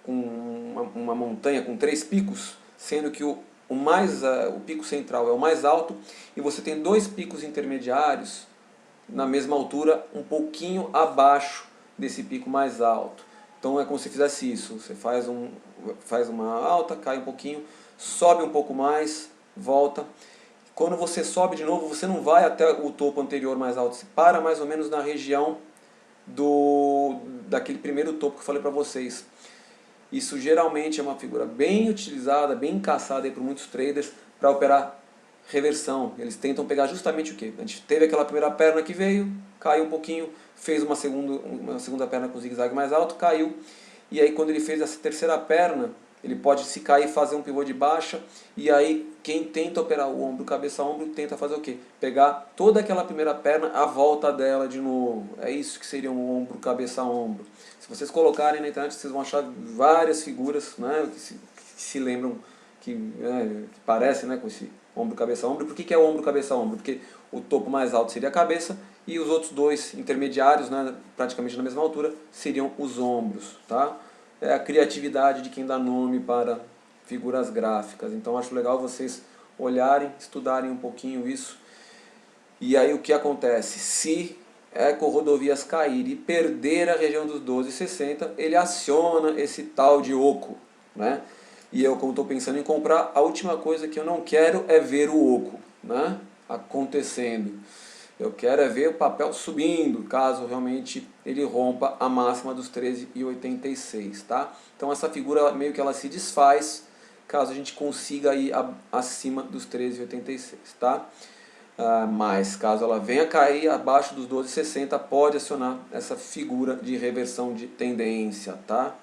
uma montanha com 3 picos, sendo que o pico central é o mais alto e você tem 2 picos intermediários na mesma altura, um pouquinho abaixo desse pico mais alto. Então é como se fizesse isso, você faz uma alta, cai um pouquinho, sobe um pouco mais, volta. Quando você sobe de novo, você não vai até o topo anterior mais alto, você para mais ou menos na região daquele primeiro topo que eu falei para vocês. Isso geralmente é uma figura bem utilizada, bem caçada por muitos traders para operar reversão. Eles tentam pegar justamente o que? A gente teve aquela primeira perna que veio, caiu um pouquinho, fez uma segunda perna com zigue-zague mais alto, caiu. E aí quando ele fez essa terceira perna, ele pode se cair e fazer um pivô de baixa. E aí quem tenta operar o ombro, cabeça, ombro, tenta fazer o quê? Pegar toda aquela primeira perna, a volta dela de novo. É isso que seria um ombro, cabeça, ombro. Se vocês colocarem na internet, vocês vão achar várias figuras, né, que se lembram, que parecem, né, com esse ombro, cabeça, ombro. Por que é ombro, cabeça, ombro? Porque o topo mais alto seria a cabeça e os outros dois intermediários, né, praticamente na mesma altura, seriam os ombros. Tá? É a criatividade de quem dá nome para figuras gráficas. Então acho legal vocês olharem, estudarem um pouquinho isso. E aí o que acontece? Se Eco-Rodovias cair e perder a região dos 12,60, ele aciona esse tal de oco, né? E eu, como estou pensando em comprar, a última coisa que eu não quero é ver o oco, né, acontecendo. Eu quero é ver o papel subindo, caso realmente ele rompa a máxima dos 13,86, tá? Então essa figura meio que ela se desfaz caso a gente consiga ir acima dos 13,86, tá? Mas caso ela venha cair abaixo dos 12,60, pode acionar essa figura de reversão de tendência, tá?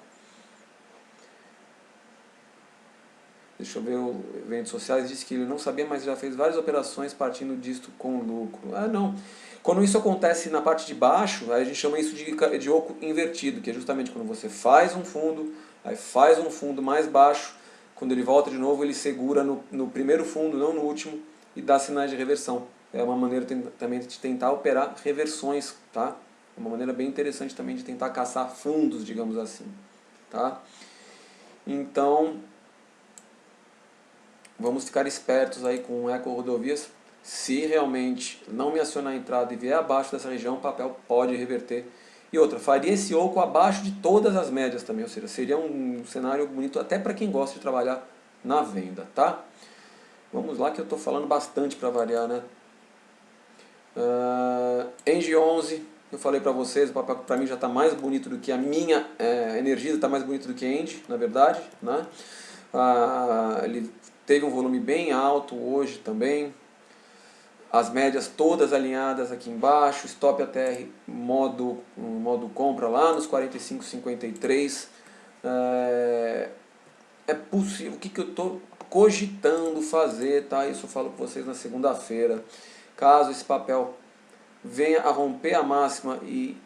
Deixa eu ver, o eventos sociais disse que ele não sabia, mas já fez várias operações partindo disto com lucro. Não. Quando isso acontece na parte de baixo, aí a gente chama isso de oco invertido, que é justamente quando você faz um fundo, aí faz um fundo mais baixo, quando ele volta de novo, ele segura no primeiro fundo, não no último, e dá sinais de reversão. É uma maneira também de tentar operar reversões, tá? É uma maneira bem interessante também de tentar caçar fundos, digamos assim, tá? Então, vamos ficar espertos aí com o Eco-Rodovias. Se realmente não me acionar a entrada e vier abaixo dessa região, o papel pode reverter. E outra, faria esse oco abaixo de todas as médias também, ou seja, seria um cenário bonito até para quem gosta de trabalhar na venda, tá? Vamos lá que eu estou falando bastante para variar, né? Engie 11, eu falei para vocês, o papel para mim já está mais bonito do que a minha Energisa, está mais bonito do que Engie, na verdade, né? Ele teve um volume bem alto hoje também, as médias todas alinhadas aqui embaixo, stop ATR modo compra lá nos 45,53, É possível, o que eu estou cogitando fazer, tá? Isso eu falo com vocês na segunda-feira. Caso esse papel venha a romper a máxima e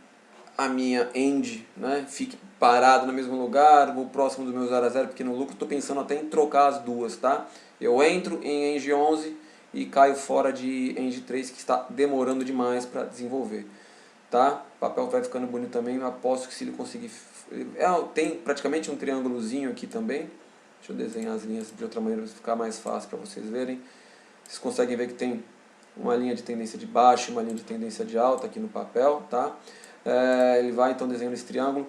a minha end, né, fique parado no mesmo lugar, vou próximo do meu 0 a 0 pequeno lucro, estou pensando até em trocar as duas, tá? Eu entro em Eng 11 e caio fora de Eng 3, que está demorando demais para desenvolver, tá? O papel vai ficando bonito também, eu aposto que se ele conseguir... tem praticamente um triângulozinho aqui também. Deixa eu desenhar as linhas de outra maneira para ficar mais fácil para vocês verem. Vocês conseguem ver que tem uma linha de tendência de baixa e uma linha de tendência de alta aqui no papel, tá? Ele vai então desenhando esse triângulo.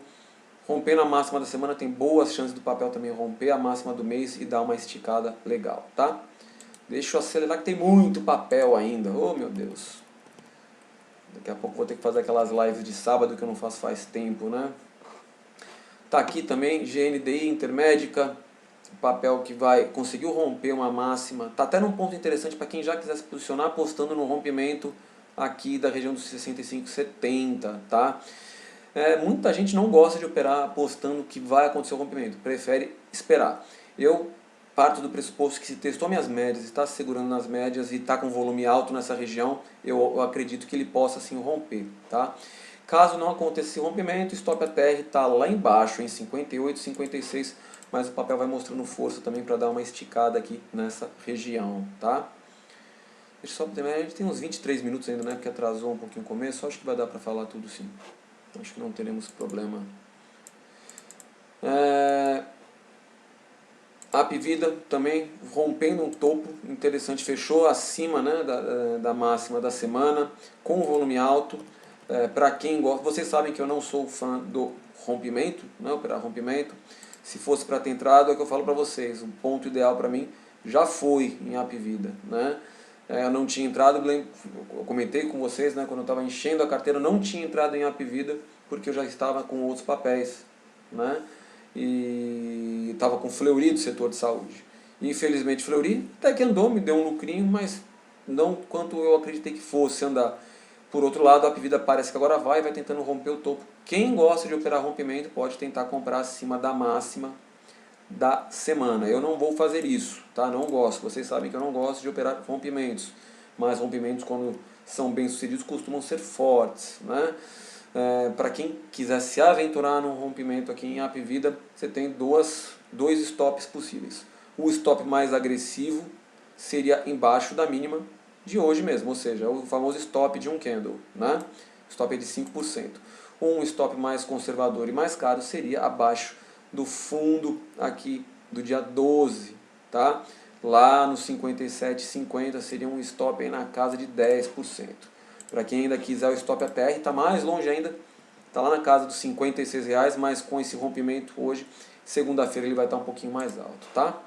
Rompendo a máxima da semana, tem boas chances do papel também romper a máxima do mês e dar uma esticada legal, tá? Deixa eu acelerar que tem muito papel ainda. Oh, meu Deus. Daqui a pouco vou ter que fazer aquelas lives de sábado que eu não faço faz tempo, né? Tá aqui também, GNDI Intermédica, papel que conseguiu romper uma máxima. Tá até num ponto interessante para quem já quiser se posicionar, apostando no rompimento aqui da região dos 65,70, tá? Muita gente não gosta de operar apostando que vai acontecer o rompimento, prefere esperar. Eu parto do pressuposto que se testou minhas médias, está se segurando nas médias e está com volume alto nessa região, eu acredito que ele possa sim romper, tá? Caso não aconteça esse rompimento, o stop ATR está lá embaixo, em 58, 56, mas o papel vai mostrando força também para dar uma esticada aqui nessa região, tá? Deixa eu só terminar, a gente tem uns 23 minutos ainda, né, porque atrasou um pouquinho o começo, acho que vai dar para falar tudo sim. Acho que não teremos problema. Apvida também rompendo um topo interessante, fechou acima, né, da máxima da semana, com volume alto. Para quem gosta, vocês sabem que eu não sou fã do rompimento, né, operar rompimento. Se fosse para ter entrado, é o que eu falo para vocês, o ponto ideal para mim já foi em Apvida, né? Eu não tinha entrado, eu comentei com vocês, né, quando eu estava enchendo a carteira, eu não tinha entrado em Apvida porque eu já estava com outros papéis, né? E estava com Fleury do setor de saúde. E, infelizmente Fleury até que andou, me deu um lucrinho, mas não quanto eu acreditei que fosse andar. Por outro lado, a Apvida parece que agora vai tentando romper o topo. Quem gosta de operar rompimento pode tentar comprar acima da máxima da semana. Eu não vou fazer isso, tá? Não gosto. Vocês sabem que eu não gosto de operar rompimentos. Mas rompimentos, quando são bem sucedidos, costumam ser fortes, né? Para quem quiser se aventurar num rompimento aqui em Apvida, você tem dois stops possíveis. O stop mais agressivo seria embaixo da mínima de hoje mesmo, ou seja, o famoso stop de um candle, né? Stop é de 5%. Um stop mais conservador e mais caro seria abaixo do fundo aqui do dia 12, tá? Lá no 57,50 seria um stop aí na casa de 10%. Para quem ainda quiser o stop ATR, está mais longe ainda, está lá na casa dos R$56, mas com esse rompimento hoje, segunda-feira ele vai estar um pouquinho mais alto, tá?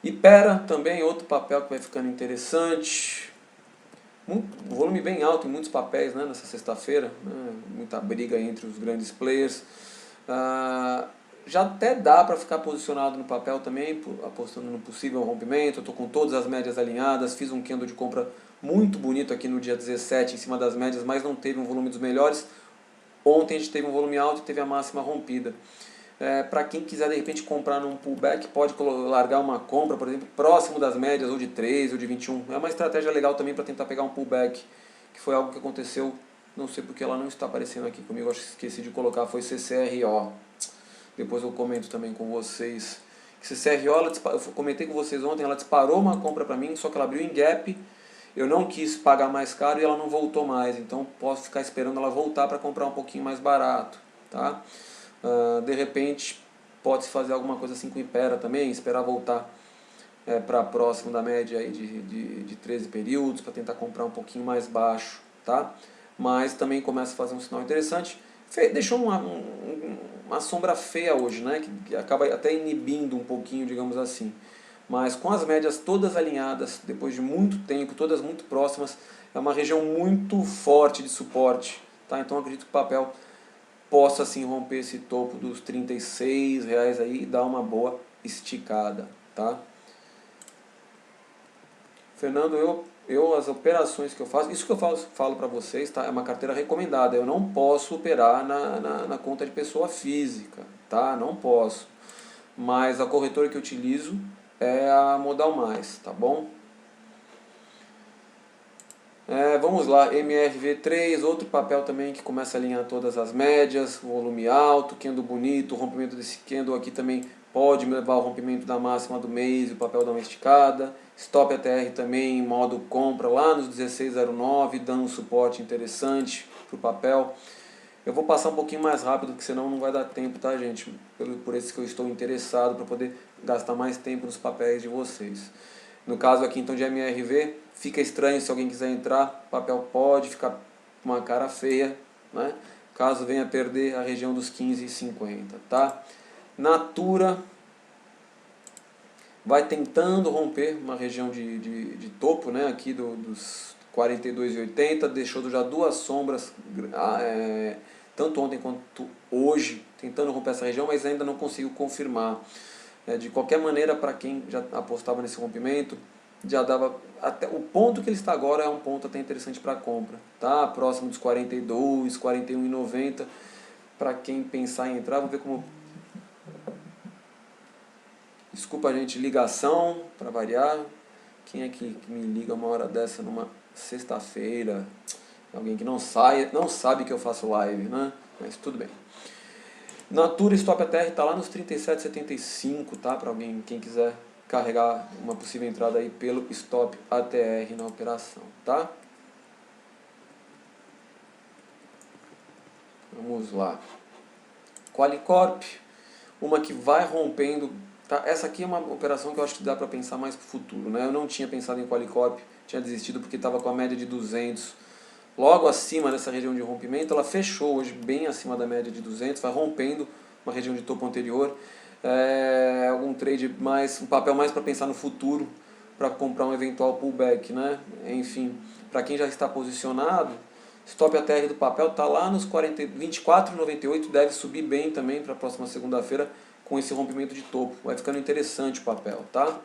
Ipera também, outro papel que vai ficando interessante. Volume bem alto em muitos papéis, né, nessa sexta-feira, né, muita briga entre os grandes players. Já até dá para ficar posicionado no papel também, apostando no possível rompimento. Eu estou com todas as médias alinhadas, fiz um candle de compra muito bonito aqui no dia 17 em cima das médias, mas não teve um volume dos melhores. Ontem a gente teve um volume alto e teve a máxima rompida. Para quem quiser de repente comprar num pullback, pode largar uma compra, por exemplo, próximo das médias, ou de 3 ou de 21. É uma estratégia legal também para tentar pegar um pullback, que foi algo que aconteceu, não sei porque ela não está aparecendo aqui comigo, acho que esqueci de colocar, foi CCRO. Depois eu comento também com vocês. CCRO, eu comentei com vocês ontem, ela disparou uma compra para mim, só que ela abriu em gap, eu não quis pagar mais caro e ela não voltou mais, então posso ficar esperando ela voltar para comprar um pouquinho mais barato, tá? De repente pode-se fazer alguma coisa assim com o Ipera também, esperar voltar para próximo da média aí de 13 períodos, para tentar comprar um pouquinho mais baixo, tá? Mas também começa a fazer um sinal interessante. Deixou uma sombra feia hoje, né? Que acaba até inibindo um pouquinho, digamos assim. Mas com as médias todas alinhadas, depois de muito tempo, todas muito próximas, é uma região muito forte de suporte, tá? Então eu acredito que o papel possa assim romper esse topo dos R$36 aí e dar uma boa esticada, tá? Fernando, eu as operações que eu faço, isso que eu falo para vocês, tá? É uma carteira recomendada. Eu não posso operar na conta de pessoa física, tá? Não posso. Mas a corretora que eu utilizo é a Modal Mais, tá bom? Vamos lá, MRV3, outro papel também que começa a alinhar todas as médias, volume alto, candle bonito, o rompimento desse candle aqui também pode me levar ao rompimento da máxima do mês, o papel dá uma esticada. Stop ATR também em modo compra lá nos 16,09, dando um suporte interessante para o papel. Eu vou passar um pouquinho mais rápido, porque senão não vai dar tempo, tá, gente? Por isso que eu estou interessado, para poder gastar mais tempo nos papéis de vocês. No caso aqui então de MRV, fica estranho se alguém quiser entrar, o papel pode ficar com uma cara feia, né? Caso venha perder a região dos 15,50, tá? Natura vai tentando romper uma região de topo, né? Aqui dos 42,80, deixou já duas sombras, tanto ontem quanto hoje, tentando romper essa região, mas ainda não conseguiu confirmar. De qualquer maneira, para quem já apostava nesse rompimento, já dava até o ponto que ele está agora é um ponto até interessante para compra, tá? Próximo dos 42, 41,90, para quem pensar em entrar. Vamos ver como, desculpa, gente, ligação para variar. Quem é que me liga uma hora dessa numa sexta-feira? Alguém que não sabe que eu faço live, né? Mas tudo bem. Natura Stop ATR está lá nos 37,75, tá? Para alguém, quem quiser carregar uma possível entrada aí pelo Stop ATR na operação, tá? Vamos lá. Qualicorp, uma que vai rompendo, tá? Essa aqui é uma operação que eu acho que dá para pensar mais para o futuro, né? Eu não tinha pensado em Qualicorp, tinha desistido porque estava com a média de 200. Logo acima dessa região de rompimento, ela fechou hoje bem acima da média de 200, vai rompendo uma região de topo anterior. Algum trade mais, um papel mais para pensar no futuro, para comprar um eventual pullback, né? Enfim, para quem já está posicionado, stop ATR do papel está lá nos 24,98, deve subir bem também para a próxima segunda-feira com esse rompimento de topo. Vai ficando interessante o papel, tá?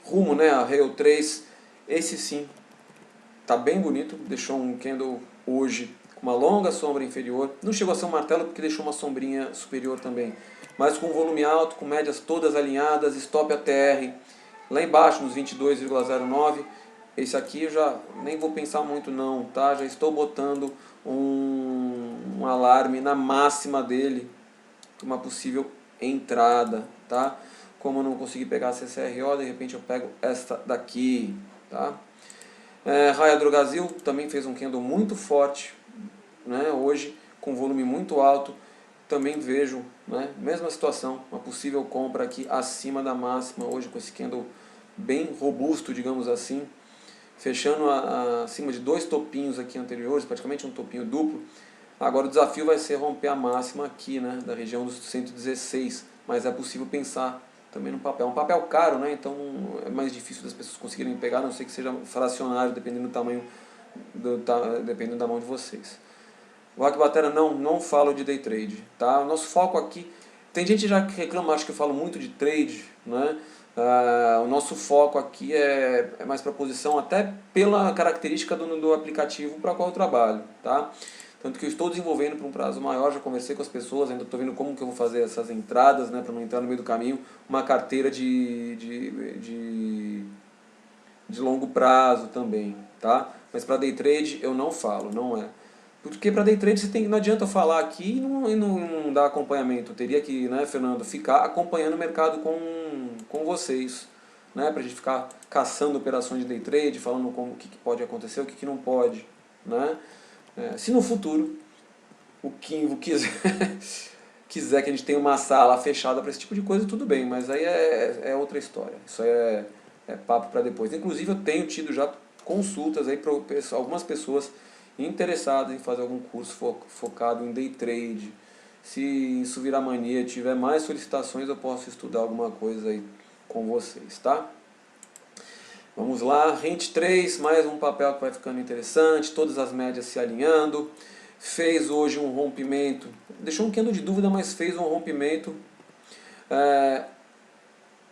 Rumo, né? A Rail 3, esse sim, tá bem bonito, deixou um candle hoje com uma longa sombra inferior, não chegou a ser um martelo porque deixou uma sombrinha superior também, mas com volume alto, com médias todas alinhadas, stop ATR lá embaixo nos 22,09, esse aqui eu já nem vou pensar muito não, tá? Já estou botando um alarme na máxima dele, uma possível entrada, tá? Como eu não consegui pegar a CCRO, de repente eu pego esta daqui, tá? Raia Drogasil também fez um candle muito forte, né, hoje, com volume muito alto. Também vejo, né, mesma situação, uma possível compra aqui acima da máxima, hoje com esse candle bem robusto, digamos assim, fechando acima de dois topinhos aqui anteriores, praticamente um topinho duplo. Agora o desafio vai ser romper a máxima aqui, né, da região dos 116, mas é possível pensar também no papel. É um papel caro, né, então é mais difícil das pessoas conseguirem pegar, a não ser que seja fracionário, dependendo do tamanho, dependendo da mão de vocês. O Rock Batera não falo de day trade, tá? O nosso foco aqui, tem gente já que reclama, acho que eu falo muito de trade, né? O nosso foco aqui é mais para posição, até pela característica do aplicativo para qual eu trabalho, tá? Tanto que eu estou desenvolvendo para um prazo maior, já conversei com as pessoas, ainda estou vendo como que eu vou fazer essas entradas, né, para não entrar no meio do caminho, uma carteira de longo prazo também, tá? Mas para day trade eu não falo, não é. Porque para day trade não adianta falar aqui e não dar acompanhamento. Eu teria que, né, Fernando, ficar acompanhando o mercado com vocês, né, para a gente ficar caçando operações de day trade, falando o que pode acontecer, o que não pode, né? Se no futuro o Kimvo quiser que a gente tenha uma sala fechada para esse tipo de coisa, tudo bem, mas aí é outra história. Isso aí é papo para depois. Inclusive eu tenho tido já consultas aí para algumas pessoas interessadas em fazer algum curso focado em day trade. Se isso virar mania, tiver mais solicitações, eu posso estudar alguma coisa aí com vocês, tá? Vamos lá, Rente 3, mais um papel que vai ficando interessante, todas as médias se alinhando. Fez hoje um rompimento, deixou um candle de dúvida, mas fez um rompimento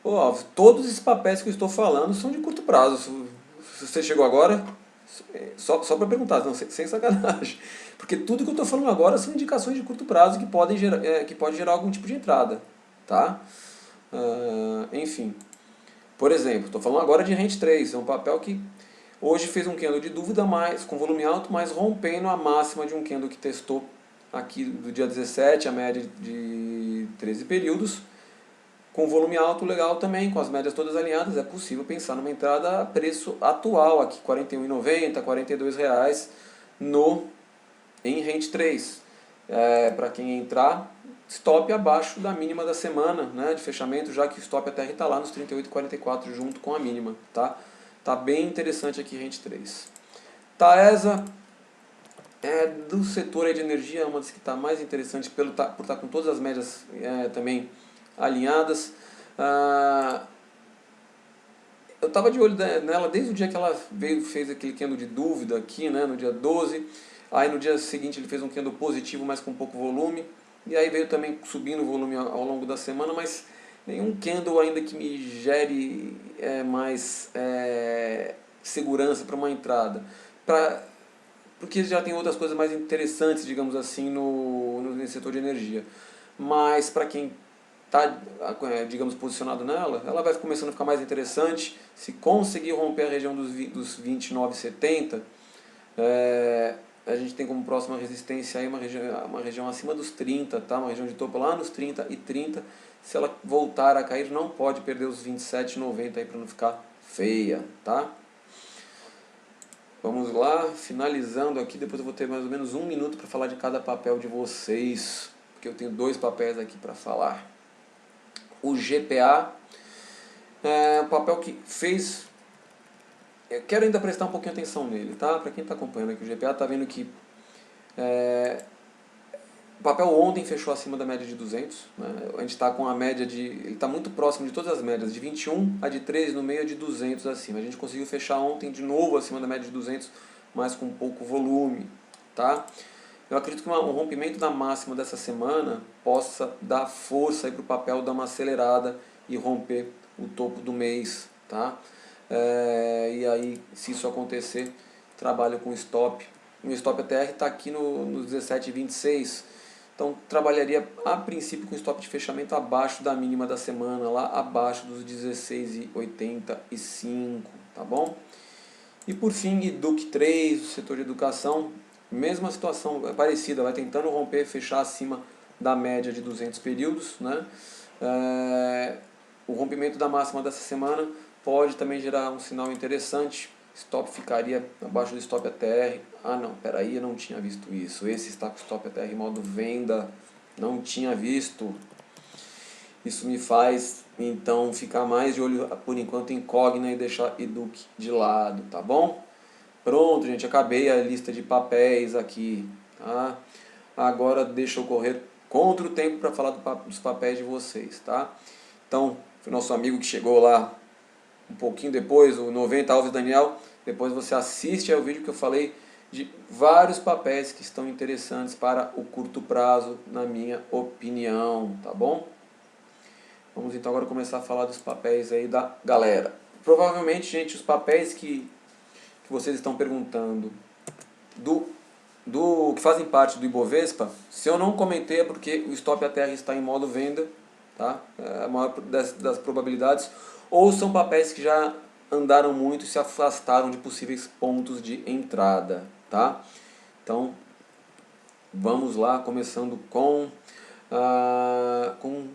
Ô, Alves, todos esses papéis que eu estou falando são de curto prazo. Se você chegou agora, só para perguntar, não, sem sacanagem. Porque tudo que eu estou falando agora são indicações de curto prazo que podem gerar, que pode gerar algum tipo de entrada. Tá? Enfim. Por exemplo, estou falando agora de Rent 3, é um papel que hoje fez um candle de dúvida mais, com volume alto, mas rompendo a máxima de um candle que testou aqui do dia 17, a média de 13 períodos. Com volume alto legal também, com as médias todas alinhadas, é possível pensar numa entrada a preço atual, aqui R$ 41,90, R$ 42 em Rent 3. Para quem entrar, stop abaixo da mínima da semana, né, de fechamento, já que o stop até está lá nos 38,44 junto com a mínima. Tá bem interessante aqui Rent 3. Taesa do setor de energia, é uma das que está mais interessante por estar com todas as médias também alinhadas. Eu estava de olho nela desde o dia que ela fez aquele candle de dúvida aqui, né, no dia 12. Aí no dia seguinte ele fez um candle positivo, mas com pouco volume. E aí veio também subindo o volume ao longo da semana, mas nenhum candle ainda que me gere mais segurança para uma entrada. Porque já tem outras coisas mais interessantes, digamos assim, nesse setor de energia. Mas para quem está, digamos, posicionado nela, ela vai começando a ficar mais interessante. Se conseguir romper a região dos 29,70, a gente tem como próxima resistência aí uma região acima dos 30, tá? Uma região de topo lá nos 30 e 30. Se ela voltar a cair, não pode perder os 27,90 aí para não ficar feia, tá? Vamos lá, finalizando aqui, depois eu vou ter mais ou menos 1 minuto para falar de cada papel de vocês, porque eu tenho 2 papéis aqui para falar. O GPA é um papel que fez... Eu quero ainda prestar um pouquinho de atenção nele, tá? Para quem está acompanhando aqui o GPA, está vendo que o papel ontem fechou acima da média de 200, né? A gente está com a média ele está muito próximo de todas as médias, de 21, a de 13 no meio, a de 200 acima. A gente conseguiu fechar ontem de novo acima da média de 200, mas com pouco volume, tá? Eu acredito que um rompimento da máxima dessa semana possa dar força para o papel dar uma acelerada e romper o topo do mês, tá? E aí, se isso acontecer, trabalho com stop. O meu stop ATR está aqui no 17,26. Então trabalharia a princípio com stop de fechamento abaixo da mínima da semana, lá abaixo dos 16,85, tá bom? E por fim, EDUC 3, o setor de educação, mesma situação, é parecida, vai tentando romper, fechar acima da média de 200 períodos, né? O rompimento da máxima dessa semana pode também gerar um sinal interessante. Stop ficaria abaixo do stop ATR. Ah não, peraí, eu não tinha visto isso. Esse está com stop ATR em modo venda. Não tinha visto. Isso me faz então ficar mais de olho por enquanto incógnito e deixar EDUC de lado, tá bom? Pronto, gente, acabei a lista de papéis aqui, tá? Agora deixa eu correr contra o tempo para falar dos papéis de vocês, tá? Então, foi nosso amigo que chegou lá um pouquinho depois, o 90 Alves Daniel. Depois você assiste ao vídeo que eu falei de vários papéis que estão interessantes para o curto prazo, na minha opinião, tá bom? Vamos então agora começar a falar dos papéis aí da galera. Provavelmente, gente, os papéis que vocês estão perguntando que fazem parte do Ibovespa, se eu não comentei é porque o stop ATR está em modo venda, tá? É a maior das probabilidades, ou são papéis que já andaram muito e se afastaram de possíveis pontos de entrada, tá? Então, vamos lá, começando com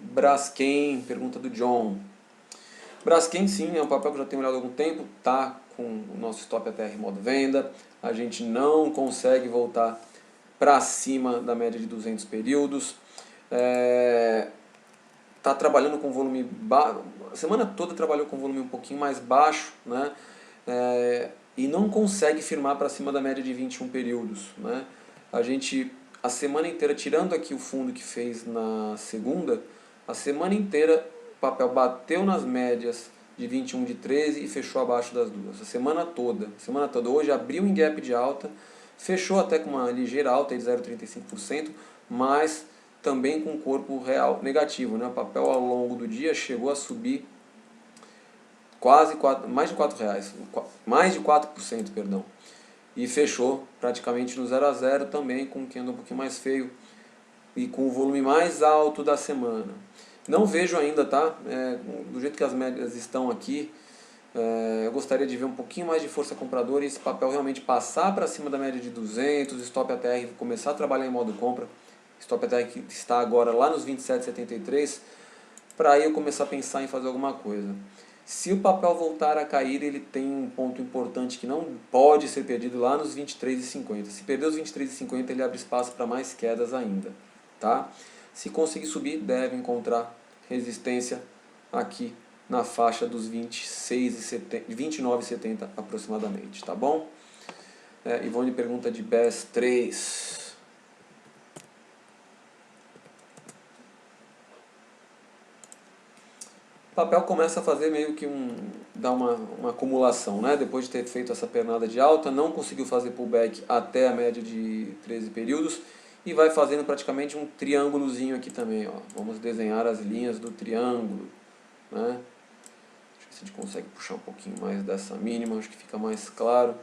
Braskem, pergunta do John. Braskem sim, é um papel que eu já tenho olhado há algum tempo, tá com o nosso stop ATR em modo venda, a gente não consegue voltar para cima da média de 200 períodos, está trabalhando com volume baixo, a semana toda trabalhou com volume um pouquinho mais baixo, né? E não consegue firmar para cima da média de 21 períodos, né? A semana inteira, tirando aqui o fundo que fez na segunda, a semana inteira o papel bateu nas médias de 21 de 13 e fechou abaixo das duas. A semana toda. Hoje abriu em gap de alta, fechou até com uma ligeira alta de 0,35%, mas também com corpo real negativo, né? O papel ao longo do dia chegou a subir mais de R$ 4, mais de 4%, perdão. E fechou praticamente no 0 a 0 também, com um candle um pouquinho mais feio e com o volume mais alto da semana. Não vejo ainda, tá? Do jeito que as médias estão aqui, eu gostaria de ver um pouquinho mais de força compradora e esse papel realmente passar para cima da média de 200, stop ATR começar a trabalhar em modo compra, stop ATR que está agora lá nos 27,73, para aí eu começar a pensar em fazer alguma coisa. Se o papel voltar a cair, ele tem um ponto importante que não pode ser perdido lá nos 23,50. Se perder os 23,50, ele abre espaço para mais quedas ainda. Tá? Se conseguir subir, deve encontrar resistência aqui na faixa dos 29,70 aproximadamente. Tá bom? Ivone pergunta de BES 3. O papel começa a fazer meio que dar uma acumulação, né? Depois de ter feito essa pernada de alta, não conseguiu fazer pullback até a média de 13 períodos e vai fazendo praticamente um triângulozinho aqui também, ó. Vamos desenhar as linhas do triângulo, né? Deixa eu ver se a gente consegue puxar um pouquinho mais dessa mínima, acho que fica mais claro.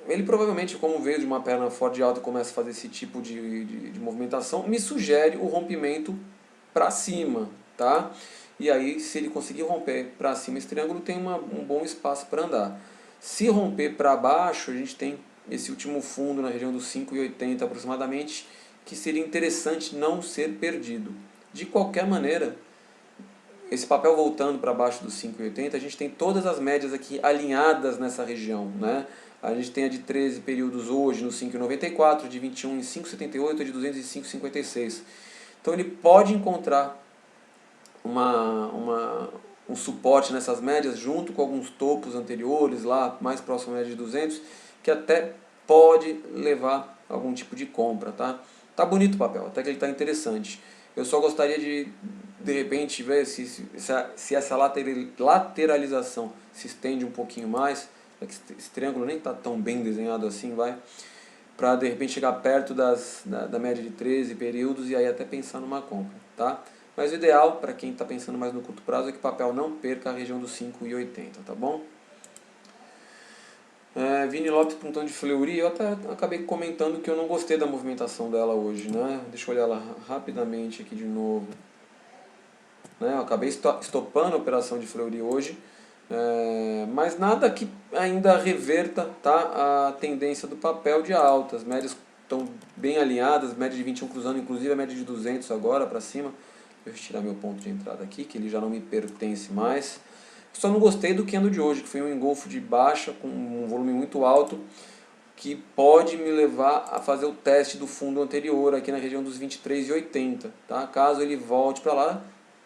Ele provavelmente, como veio de uma perna forte e alta e começa a fazer esse tipo de movimentação, me sugere o rompimento para cima, tá? E aí, se ele conseguir romper para cima esse triângulo, tem um bom espaço para andar. Se romper para baixo, a gente tem esse último fundo na região dos 5,80 aproximadamente, que seria interessante não ser perdido. De qualquer maneira, esse papel voltando para baixo dos 5,80, a gente tem todas as médias aqui alinhadas nessa região, né? A gente tem a de 13 períodos hoje no 5,94, de 21 em 5,78 e de 200 em 5,56. Então ele pode encontrar um suporte nessas médias junto com alguns topos anteriores lá mais próximo à média de 200, que até pode levar a algum tipo de compra, tá? Tá bonito o papel, até que ele está interessante. Eu só gostaria de repente ver se essa lateralização se estende um pouquinho mais. Esse triângulo nem está tão bem desenhado assim, para de repente chegar perto da média de 13 períodos e aí até pensar numa compra, tá? Mas o ideal, para quem está pensando mais no curto prazo, é que o papel não perca a região dos 5,80, tá bom? Vini Lopes perguntando de Fleury, eu até acabei comentando que eu não gostei da movimentação dela hoje, né? Deixa eu olhar ela rapidamente aqui de novo. Eu acabei estopando a operação de Fleury hoje, mas nada que ainda reverta, tá, a tendência do papel de alta. As médias estão bem alinhadas, média de 21 cruzando, inclusive a média de 200 agora para cima. Deixa eu tirar meu ponto de entrada aqui, que ele já não me pertence mais. Só não gostei do candle de hoje, que foi um engolfo de baixa com um volume muito alto, que pode me levar a fazer o teste do fundo anterior aqui na região dos 23,80, tá? Caso ele volte para lá,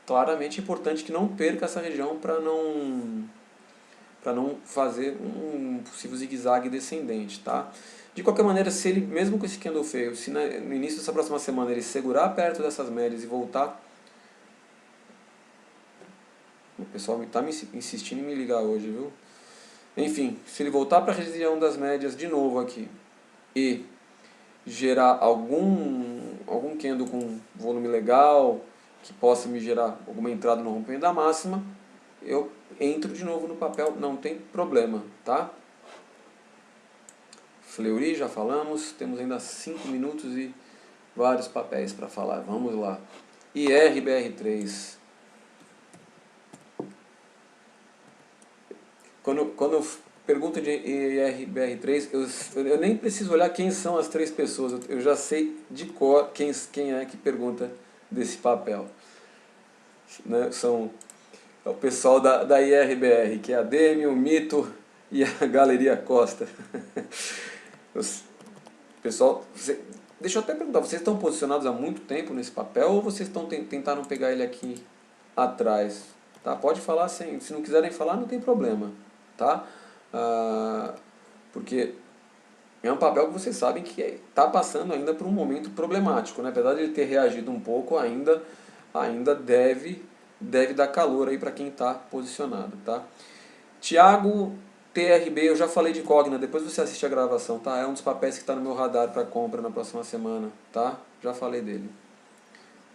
claramente é importante que não perca essa região para não fazer um possível zigue-zague descendente, tá? De qualquer maneira, se ele, mesmo com esse candle feio, se no início dessa próxima semana ele segurar perto dessas médias e voltar... O pessoal está insistindo em me ligar hoje, viu? Enfim, se ele voltar para a região das médias de novo aqui e gerar algum candle com volume legal, que possa me gerar alguma entrada no rompimento da máxima, eu entro de novo no papel, não tem problema, tá? Fleury, já falamos, temos ainda 5 minutos e vários papéis para falar, vamos lá. IRBR3. Quando eu pergunto de IRBR3, eu nem preciso olhar quem são as três pessoas, eu já sei de cor quem é que pergunta desse papel. São o pessoal da IRBR, que é a Demi, o Mito e a Galeria Costa. Pessoal, deixa eu até perguntar, vocês estão posicionados há muito tempo nesse papel ou vocês tentaram pegar ele aqui atrás? Tá? Pode falar sem, se não quiserem falar, não tem problema. Tá? Porque é um papel que vocês sabem que está passando ainda por um momento problemático, né? Apesar de ele ter reagido um pouco, ainda deve dar calor aí para quem está posicionado, tá? Tiago TRB, eu já falei de Cogna, depois você assiste a gravação, tá? É um dos papéis que está no meu radar para compra na próxima semana, tá? Já falei dele.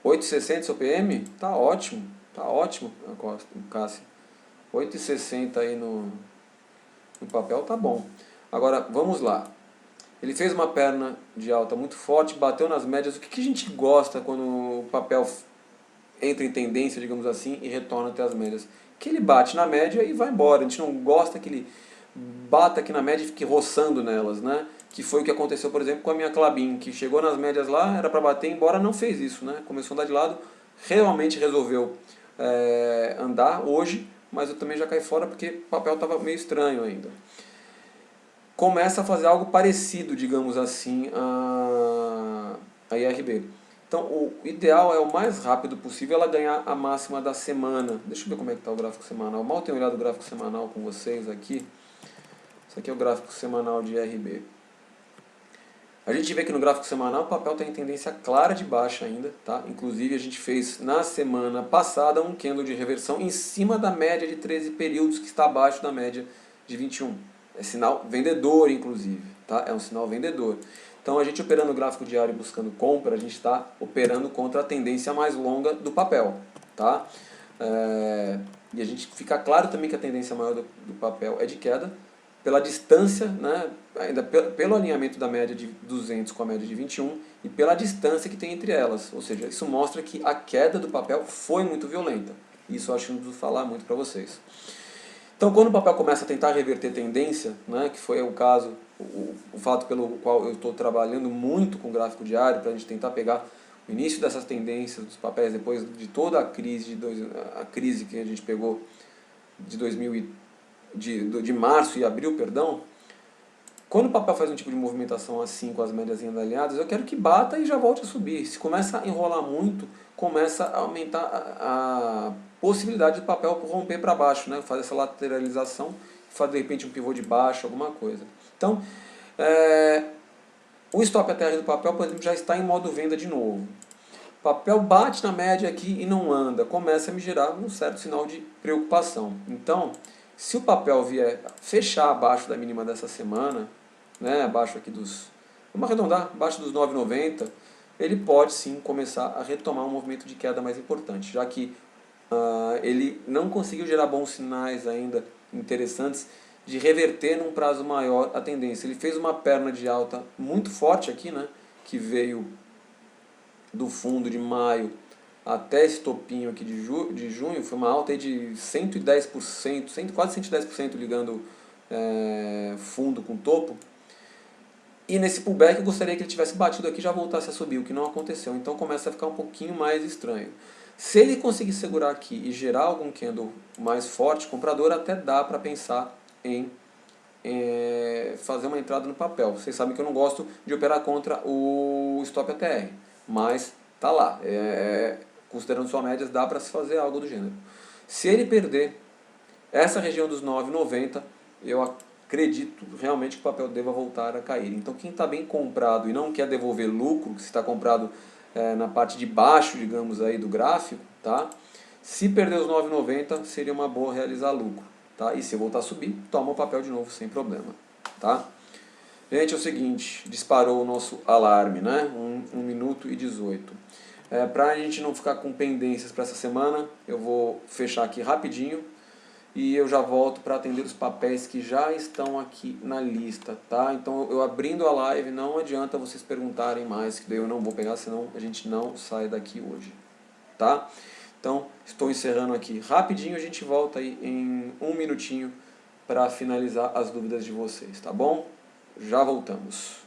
8,60 seu PM? Tá ótimo, Cássio. 8,60 aí no papel tá bom. Agora, vamos lá. Ele fez uma perna de alta muito forte, bateu nas médias. O que a gente gosta quando o papel entra em tendência, digamos assim, e retorna até as médias? Que ele bate na média e vai embora. A gente não gosta que ele bata aqui na média e fique roçando nelas, né? Que foi o que aconteceu, por exemplo, com a minha Clabin, que chegou nas médias lá, era para bater, embora não fez isso, né? Começou a andar de lado, realmente resolveu andar hoje, mas eu também já caí fora porque o papel estava meio estranho ainda. Começa a fazer algo parecido, digamos assim, a IRB. Então, o ideal é o mais rápido possível ela ganhar a máxima da semana. Deixa eu ver como é que está o gráfico semanal. Mal tenho olhado o gráfico semanal com vocês aqui. Isso aqui é o gráfico semanal de IRB. A gente vê que no gráfico semanal o papel tem tendência clara de baixa ainda, tá? Inclusive a gente fez na semana passada um candle de reversão em cima da média de 13 períodos, que está abaixo da média de 21. É sinal vendedor, inclusive, tá? É um sinal vendedor. Então a gente operando o gráfico diário buscando compra, a gente está operando contra a tendência mais longa do papel, tá? E a gente fica claro também que a tendência maior do papel é de queda, pela distância, né, ainda pelo alinhamento da média de 200 com a média de 21 e pela distância que tem entre elas. Ou seja, isso mostra que a queda do papel foi muito violenta. Isso eu acho que não preciso falar muito para vocês. Então, quando o papel começa a tentar reverter tendência, né, que foi o caso, o fato pelo qual eu estou trabalhando muito com o gráfico diário, para a gente tentar pegar o início dessas tendências dos papéis depois de toda a crise, a crise que a gente pegou de 2000 de março e abril, perdão, quando o papel faz um tipo de movimentação assim, com as médias alinhadas, eu quero que bata e já volte a subir. Se começa a enrolar muito, começa a aumentar a possibilidade do papel romper para baixo, né? Fazer essa lateralização, fazer de repente um pivô de baixo, alguma coisa. Então, o stop ATR do papel, por exemplo, já está em modo venda de novo. O papel bate na média aqui e não anda, começa a me gerar um certo sinal de preocupação. Então, se o papel vier fechar abaixo da mínima dessa semana, né, abaixo aqui dos, vamos arredondar, abaixo dos 9,90, ele pode sim começar a retomar um movimento de queda mais importante, já que ele não conseguiu gerar bons sinais ainda interessantes de reverter num prazo maior a tendência. Ele fez uma perna de alta muito forte aqui, né, que veio do fundo de maio até esse topinho aqui de junho, foi uma alta aí de 110%, quase 110% ligando fundo com topo. E nesse pullback eu gostaria que ele tivesse batido aqui e já voltasse a subir, o que não aconteceu. Então começa a ficar um pouquinho mais estranho. Se ele conseguir segurar aqui e gerar algum candle mais forte, comprador, até dá para pensar em fazer uma entrada no papel. Vocês sabem que eu não gosto de operar contra o stop ATR, mas tá lá. Considerando sua médias, dá para se fazer algo do gênero. Se ele perder essa região dos 9,90, eu acredito realmente que o papel deva voltar a cair. Então quem está bem comprado e não quer devolver lucro, que está comprado na parte de baixo, digamos, aí do gráfico, tá? Se perder os 9,90, seria uma boa realizar lucro. Tá? E se voltar a subir, toma o papel de novo sem problema. Tá? Gente, é o seguinte, disparou o nosso alarme, né? 1 minuto e 18. Para a gente não ficar com pendências para essa semana, eu vou fechar aqui rapidinho e eu já volto para atender os papéis que já estão aqui na lista, tá? Então eu abrindo a live, não adianta vocês perguntarem mais, que daí eu não vou pegar, senão a gente não sai daqui hoje, tá? Então estou encerrando aqui rapidinho, a gente volta aí em 1 minutinho para finalizar as dúvidas de vocês, tá bom? Já voltamos.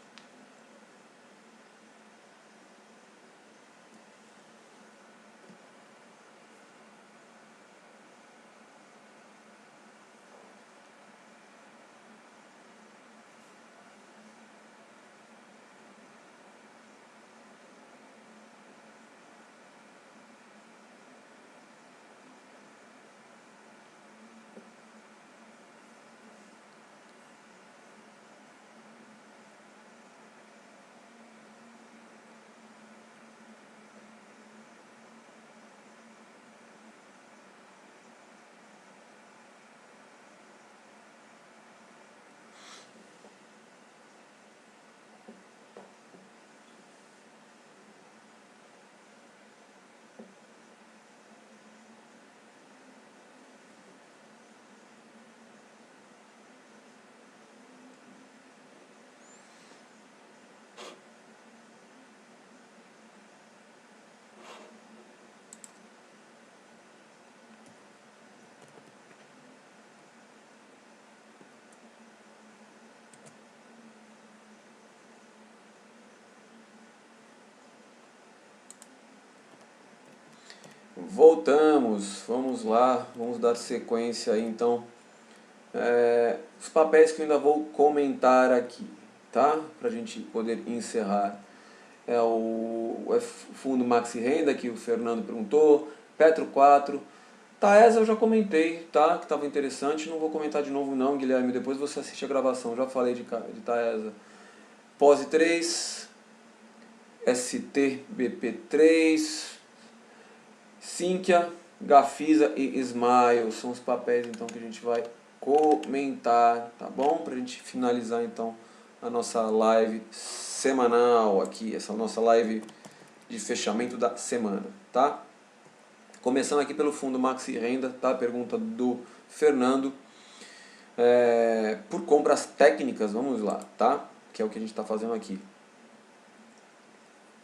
Voltamos, vamos lá, vamos dar sequência aí então. Os papéis que eu ainda vou comentar aqui, tá? Pra gente poder encerrar. É o fundo Maxi Renda, que o Fernando perguntou, Petro 4, Taesa eu já comentei, tá? Que estava interessante, não vou comentar de novo não, Guilherme, depois você assiste a gravação, já falei de Taesa. POSE 3, STBP3, Sinqia, Gafisa e Smile, são os papéis então que a gente vai comentar, tá bom? Pra gente finalizar então a nossa live semanal aqui, essa nossa live de fechamento da semana, tá? Começando aqui pelo fundo Maxi Renda, tá? Pergunta do Fernando. Por compras técnicas, vamos lá, tá? Que é o que a gente está fazendo aqui.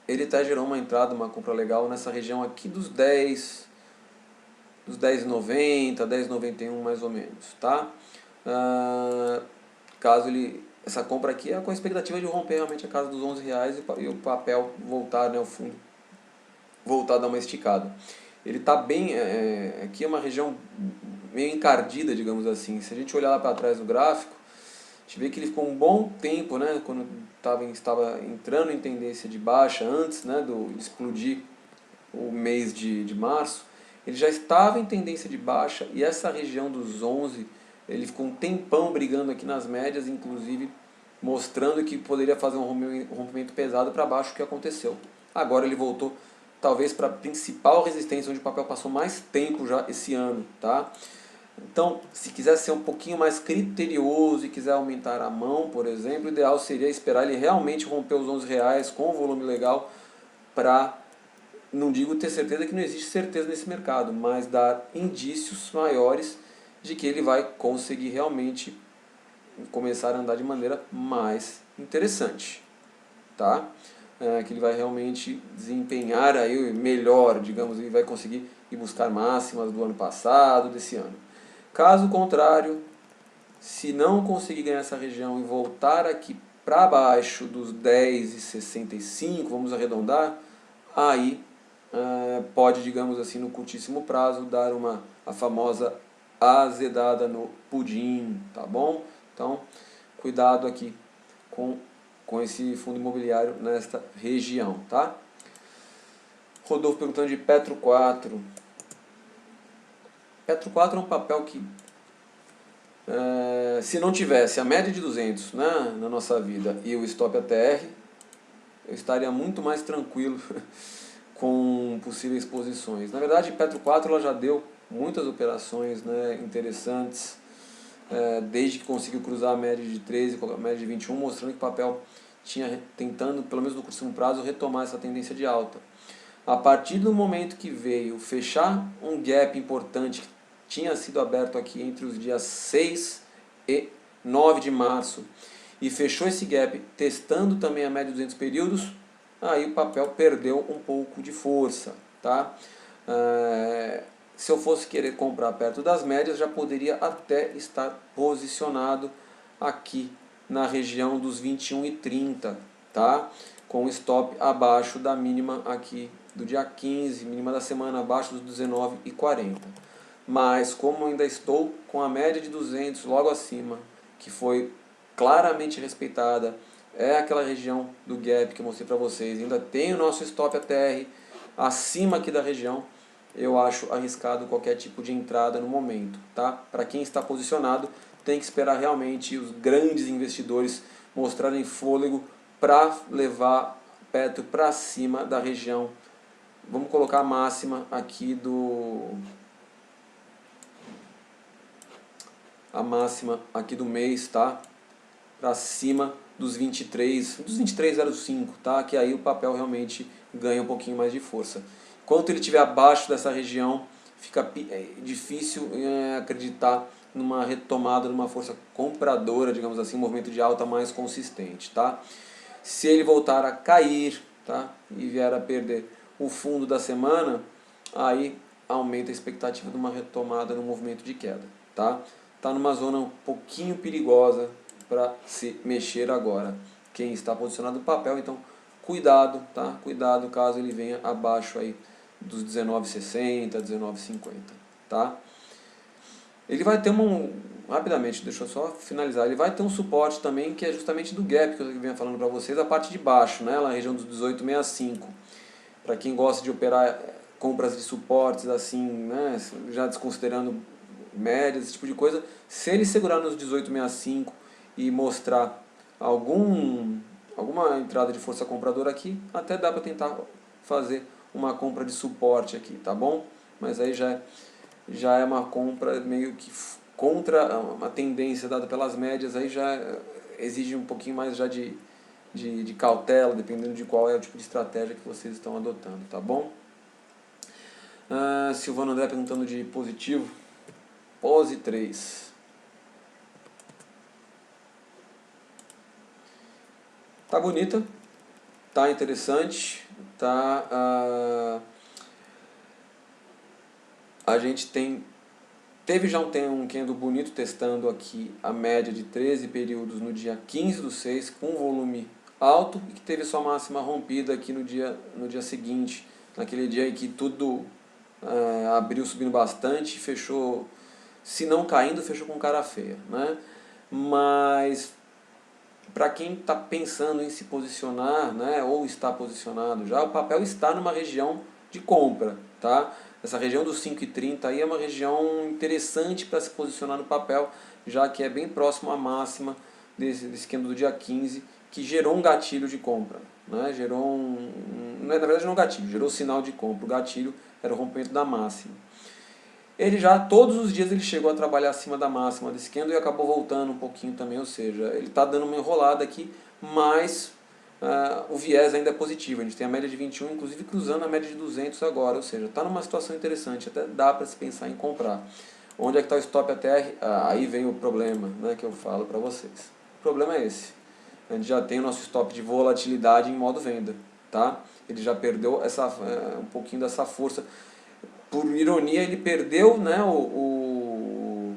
Ele até gerou uma entrada, uma compra legal nessa região aqui dos 10,90, 10,91 mais ou menos, tá? Caso essa compra aqui é com a expectativa de romper realmente a casa dos R$11 e o papel voltar, né, o fundo voltar a dar uma esticada. Ele está bem, aqui é uma região meio encardida, digamos assim. Se a gente olhar lá para trás no gráfico, a gente vê que ele ficou um bom tempo, né, quando estava entrando em tendência de baixa, antes, né, de explodir o mês de março, ele já estava em tendência de baixa e essa região dos 11, ele ficou um tempão brigando aqui nas médias, inclusive mostrando que poderia fazer um rompimento pesado para baixo, o que aconteceu. Agora ele voltou talvez para a principal resistência, onde o papel passou mais tempo já esse ano, tá? Então, se quiser ser um pouquinho mais criterioso e quiser aumentar a mão, por exemplo, o ideal seria esperar ele realmente romper os R$11 com volume legal para, não digo ter certeza que não existe certeza nesse mercado, mas dar indícios maiores de que ele vai conseguir realmente começar a andar de maneira mais interessante, tá? Que ele vai realmente desempenhar aí melhor, digamos, e vai conseguir ir buscar máximas do ano passado, desse ano. Caso contrário, se não conseguir ganhar essa região e voltar aqui para baixo dos 10,65, vamos arredondar, aí pode, digamos assim, no curtíssimo prazo, dar a famosa azedada no pudim, tá bom? Então, cuidado aqui com esse fundo imobiliário nesta região, tá? Rodolfo perguntando de Petro 4. Petro 4 é um papel que, se não tivesse a média de 200, né, na nossa vida e o stop ATR, eu estaria muito mais tranquilo com possíveis posições. Na verdade, Petro 4 ela já deu muitas operações, né, interessantes, desde que conseguiu cruzar a média de 13 com a média de 21, mostrando que o papel tinha tentando, pelo menos no curtíssimo prazo, retomar essa tendência de alta. A partir do momento que veio fechar um gap importante que tinha sido aberto aqui entre os dias 6 e 9 de março e fechou esse gap testando também a média de 200 períodos, aí o papel perdeu um pouco de força, tá? Se eu fosse querer comprar perto das médias, já poderia até estar posicionado aqui na região dos 21,30, tá? Com stop abaixo da mínima aqui do dia 15, mínima da semana abaixo dos 19,40. Mas como ainda estou com a média de 200 logo acima, que foi claramente respeitada, é aquela região do gap que eu mostrei para vocês, ainda tem o nosso stop ATR acima aqui da região, eu acho arriscado qualquer tipo de entrada no momento, tá? Para quem está posicionado, tem que esperar realmente os grandes investidores mostrarem fôlego para levar Petro para cima da região. Vamos colocar a máxima aqui do mês, tá? Para cima dos 23,05, tá? Que aí o papel realmente ganha um pouquinho mais de força. Enquanto ele estiver abaixo dessa região, fica difícil acreditar numa retomada, numa força compradora, digamos assim, um movimento de alta mais consistente, tá? Se ele voltar a cair, tá? E vier a perder o fundo da semana, aí aumenta a expectativa de uma retomada no movimento de queda, tá? Tá numa zona um pouquinho perigosa para se mexer agora. Quem está posicionado no papel, então cuidado, tá? Cuidado caso ele venha abaixo aí dos 19,60, 19,50, tá? Ele vai ter rapidamente, deixa eu só finalizar, ele vai ter um suporte também que é justamente do gap que eu venho falando para vocês, a parte de baixo, né, lá na região dos 18,65. Para quem gosta de operar compras de suportes assim, né, já desconsiderando médias, esse tipo de coisa, se ele segurar nos 18,65 e mostrar alguma entrada de força compradora aqui, até dá para tentar fazer uma compra de suporte aqui, tá bom? Mas aí já é uma compra meio que contra uma tendência dada pelas médias, aí já exige um pouquinho mais já de cautela, dependendo de qual é o tipo de estratégia que vocês estão adotando, tá bom? Silvano André perguntando de positivo. Pose 3. Tá bonita, tá interessante, tá... a gente teve já um candle bonito testando aqui a média de 13 períodos no dia 15/6 com volume alto e que teve sua máxima rompida aqui no dia seguinte, naquele dia em que tudo abriu subindo bastante, fechou, se não caindo, fechou com cara feia, né? Mas para quem está pensando em se posicionar, né, ou está posicionado já, o papel está numa região de compra, tá? Essa região dos 5,30 aí é uma região interessante para se posicionar no papel, já que é bem próximo à máxima desse esquema do dia 15, que gerou um gatilho de compra, né? Na verdade não um gatilho, gerou sinal de compra. O gatilho era o rompimento da máxima. Ele já, todos os dias ele chegou a trabalhar acima da máxima desse candle e acabou voltando um pouquinho também, ou seja, ele está dando uma enrolada aqui, mas o viés ainda é positivo. A gente tem a média de 21, inclusive cruzando a média de 200 agora, ou seja, está numa situação interessante, até dá para se pensar em comprar. Onde é que está o stop ATR? Aí vem o problema, né, que eu falo para vocês. O problema é esse. A gente já tem o nosso stop de volatilidade em modo venda, tá? Ele já perdeu um pouquinho dessa força. Por ironia, ele perdeu, né, o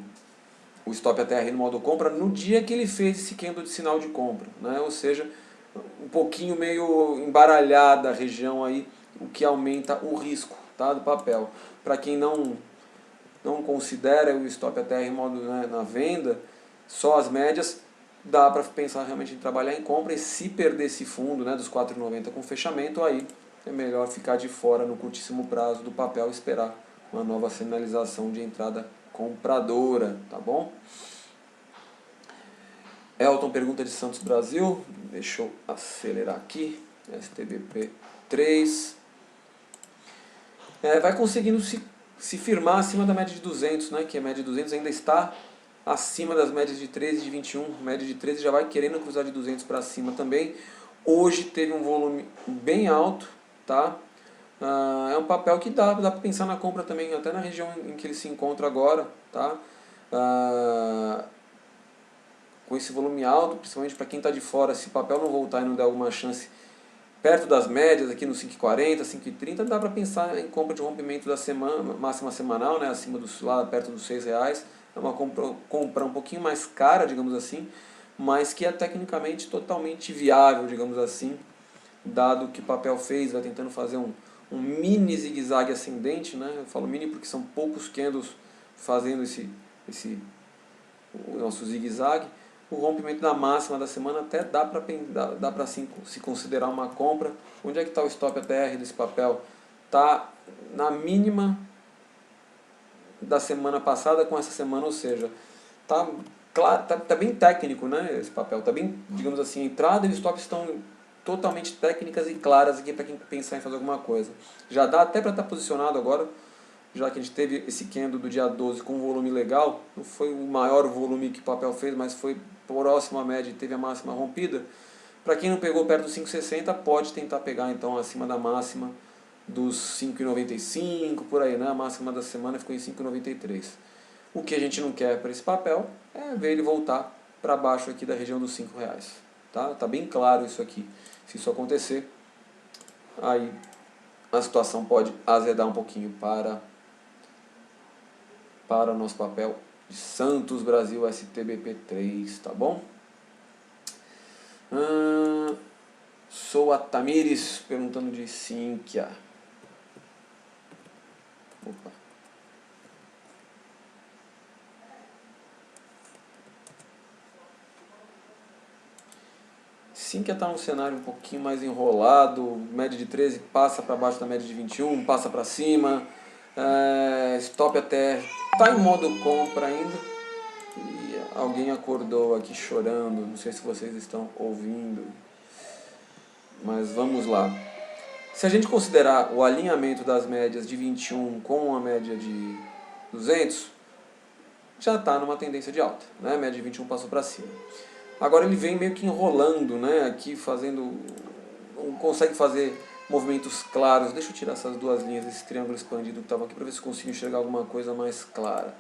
stop ATR no modo compra no dia que ele fez esse candle de sinal de compra, né? Ou seja, um pouquinho meio embaralhada a região aí, o que aumenta o risco, tá, do papel. Para quem não considera o stop ATR em modo, né, na venda, só as médias, dá para pensar realmente em trabalhar em compra, e se perder esse fundo, né, dos 4,90 com fechamento, aí é melhor ficar de fora no curtíssimo prazo do papel e esperar uma nova sinalização de entrada compradora, tá bom? Elton pergunta de Santos Brasil, deixa eu acelerar aqui, STBP 3. Vai conseguindo se firmar acima da média de 200, né, que a média de 200 ainda está acima das médias de 13 e de 21, média de 13 já vai querendo cruzar de 200 para cima também. Hoje teve um volume bem alto, tá? É um papel que dá para pensar na compra também, até na região em que ele se encontra agora, tá? Com esse volume alto, principalmente para quem está de fora, se o papel não voltar e não der alguma chance perto das médias, aqui no 5,40, 5,30, dá para pensar em compra de rompimento da semana, máxima semanal, né, acima lá perto dos R$6. É uma compra um pouquinho mais cara, digamos assim, mas que é tecnicamente totalmente viável, digamos assim, dado que o papel fez, vai tentando fazer um mini zigue-zague ascendente, né? Eu falo mini porque são poucos candles fazendo o nosso zigue-zague. O rompimento da máxima da semana até dá para se considerar uma compra. Onde é que está o stop ATR desse papel? Está na mínima da semana passada com essa semana, ou seja, tá bem técnico, né, esse papel. Tá bem, digamos assim, a entrada e o stop estão totalmente técnicas e claras aqui para quem pensar em fazer alguma coisa. Já dá até para estar posicionado agora, já que a gente teve esse candle do dia 12 com um volume legal. Não foi o maior volume que o papel fez, mas foi próximo à média e teve a máxima rompida. Para quem não pegou perto dos 5,60, pode tentar pegar então acima da máxima dos 5,95, por aí, né? A máxima da semana ficou em 5,93. O que a gente não quer para esse papel é ver ele voltar para baixo aqui da região dos R$5. Tá bem claro isso aqui. Se isso acontecer, aí a situação pode azedar um pouquinho para o nosso papel de Santos Brasil STBP3, tá bom? Sou a Tamires perguntando de Sinqia. Opa. Sim, que está um cenário um pouquinho mais enrolado, média de 13 passa para baixo da média de 21, passa para cima, stop até está em modo compra ainda, e alguém acordou aqui chorando, não sei se vocês estão ouvindo, mas vamos lá. Se a gente considerar o alinhamento das médias de 21 com a média de 200, já está numa tendência de alta, né? A média de 21 passou para cima. Agora ele vem meio que enrolando, né? Aqui fazendo, não consegue fazer movimentos claros. Deixa eu tirar essas duas linhas desse triângulo expandido que estava aqui para ver se consigo enxergar alguma coisa mais clara.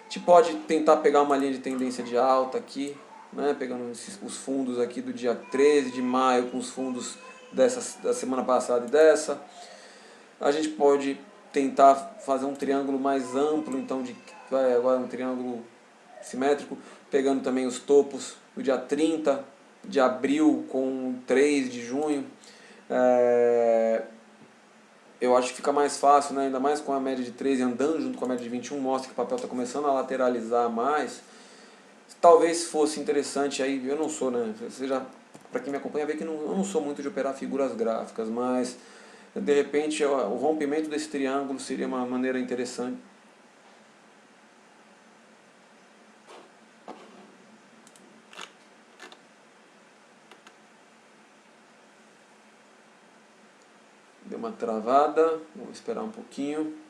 A gente pode tentar pegar uma linha de tendência de alta aqui, né? Pegando os fundos aqui do dia 13 de maio com os fundos da semana passada e dessa. A gente pode tentar fazer um triângulo mais amplo, então agora um triângulo simétrico, pegando também os topos do dia 30 de abril com 3 de junho. Eu acho que fica mais fácil, né? Ainda mais com a média de 13 andando junto com a média de 21, mostra que o papel está começando a lateralizar mais. Talvez fosse interessante aí, eu não sou, né? Para quem me acompanha, vê que eu não sou muito de operar figuras gráficas, mas de repente o rompimento desse triângulo seria uma maneira interessante. Deu uma travada, vou esperar um pouquinho.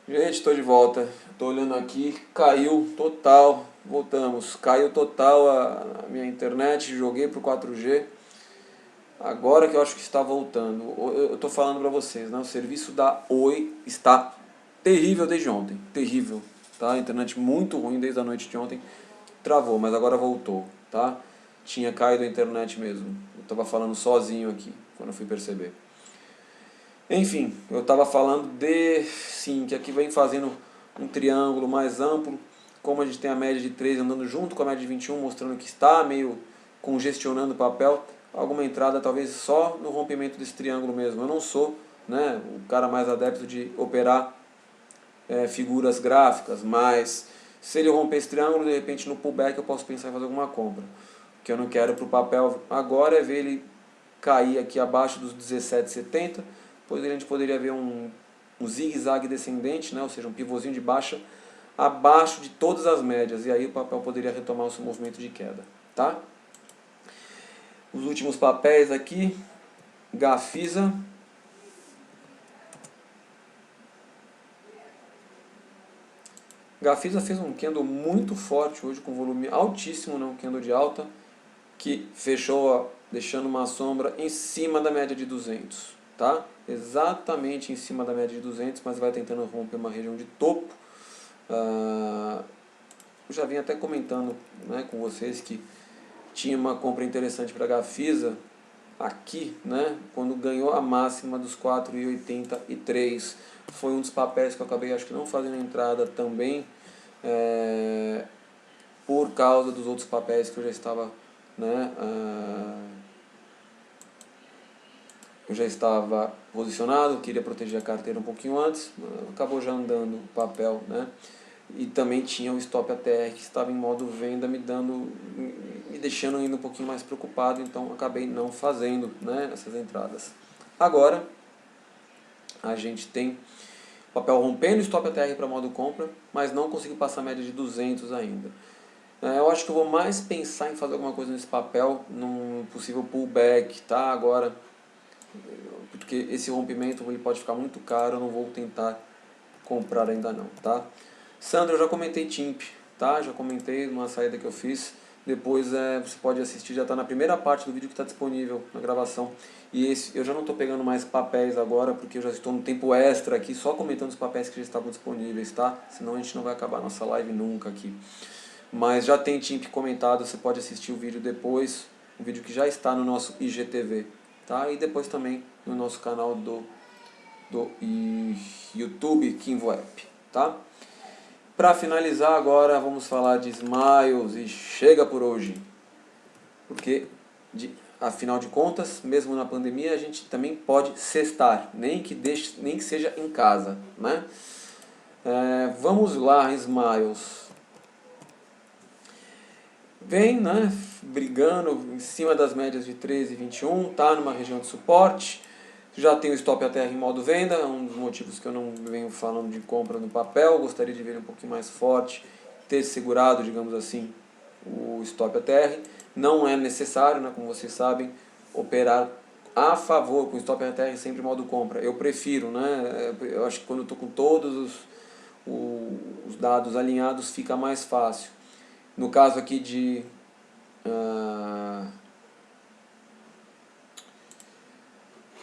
Gente, estou de volta. Estou olhando aqui, caiu total. Voltamos. Caiu total a minha internet, joguei para o 4G. Agora que eu acho que está voltando. Eu estou falando para vocês, né? O serviço da Oi está terrível desde ontem. Terrível. Tá? A internet muito ruim desde a noite de ontem. Travou, mas agora voltou. Tá? Tinha caído a internet mesmo. Eu estava falando sozinho aqui, quando eu fui perceber. Enfim, eu estava falando sim, que aqui vem fazendo um triângulo mais amplo, como a gente tem a média de 3 andando junto com a média de 21, mostrando que está meio congestionando o papel, alguma entrada talvez só no rompimento desse triângulo mesmo. Eu não sou, né, o cara mais adepto de operar figuras gráficas, mas se ele romper esse triângulo, de repente no pullback eu posso pensar em fazer alguma compra. O que eu não quero para o papel agora é ver ele cair aqui abaixo dos 17,70, pois a gente poderia ver um zigue-zague descendente, né? Ou seja, um pivôzinho de baixa abaixo de todas as médias, e aí o papel poderia retomar o seu movimento de queda. Tá? Os últimos papéis aqui, Gafisa. Gafisa fez um candle muito forte hoje, com volume altíssimo, né? Um candle de alta, que fechou deixando uma sombra em cima da média de 200. Tá? Exatamente em cima da média de 200, mas vai tentando romper uma região de topo. Eu já vim até comentando, né, com vocês que tinha uma compra interessante para a Gafisa aqui, né, quando ganhou a máxima dos 4,83. Foi um dos papéis que eu acabei, acho que não fazendo entrada também, por causa dos outros papéis que eu já estava, né, eu já estava posicionado, queria proteger a carteira um pouquinho antes, acabou já andando o papel, né? E também tinha o stop ATR que estava em modo venda, me deixando ainda um pouquinho mais preocupado, então acabei não fazendo, né, essas entradas. Agora a gente tem o papel rompendo o stop ATR para modo compra, mas não conseguiu passar a média de 200 ainda. Eu acho que eu vou mais pensar em fazer alguma coisa nesse papel, num possível pullback, tá? Agora, porque esse rompimento ele pode ficar muito caro, eu não vou tentar comprar ainda não, tá? Sandra, eu já comentei TIMP, tá? Já comentei uma saída que eu fiz, depois você pode assistir, já está na primeira parte do vídeo que está disponível na gravação. E esse, eu já não estou pegando mais papéis agora, porque eu já estou no tempo extra aqui, só comentando os papéis que já estavam disponíveis, tá? Senão a gente não vai acabar a nossa live nunca aqui. Mas já tem TIMP comentado, você pode assistir o vídeo depois, um vídeo que já está no nosso IGTV, tá? E depois também no nosso canal do YouTube KinvoApp, tá? Para finalizar agora, vamos falar de Smiles e chega por hoje. Porque, afinal de contas, mesmo na pandemia, a gente também pode sextar, nem que seja em casa, né? Vamos lá, Smiles. Vem, né, brigando em cima das médias de 13 e 21, tá numa região de suporte. Já tem o stop ATR em modo venda, um dos motivos que eu não venho falando de compra no papel. Gostaria de ver um pouquinho mais forte, ter segurado, digamos assim, o stop ATR. Não é necessário, né, como vocês sabem, operar a favor com o stop ATR sempre em modo compra. Eu prefiro, né, eu acho que quando eu estou com todos os dados alinhados fica mais fácil. No caso aqui de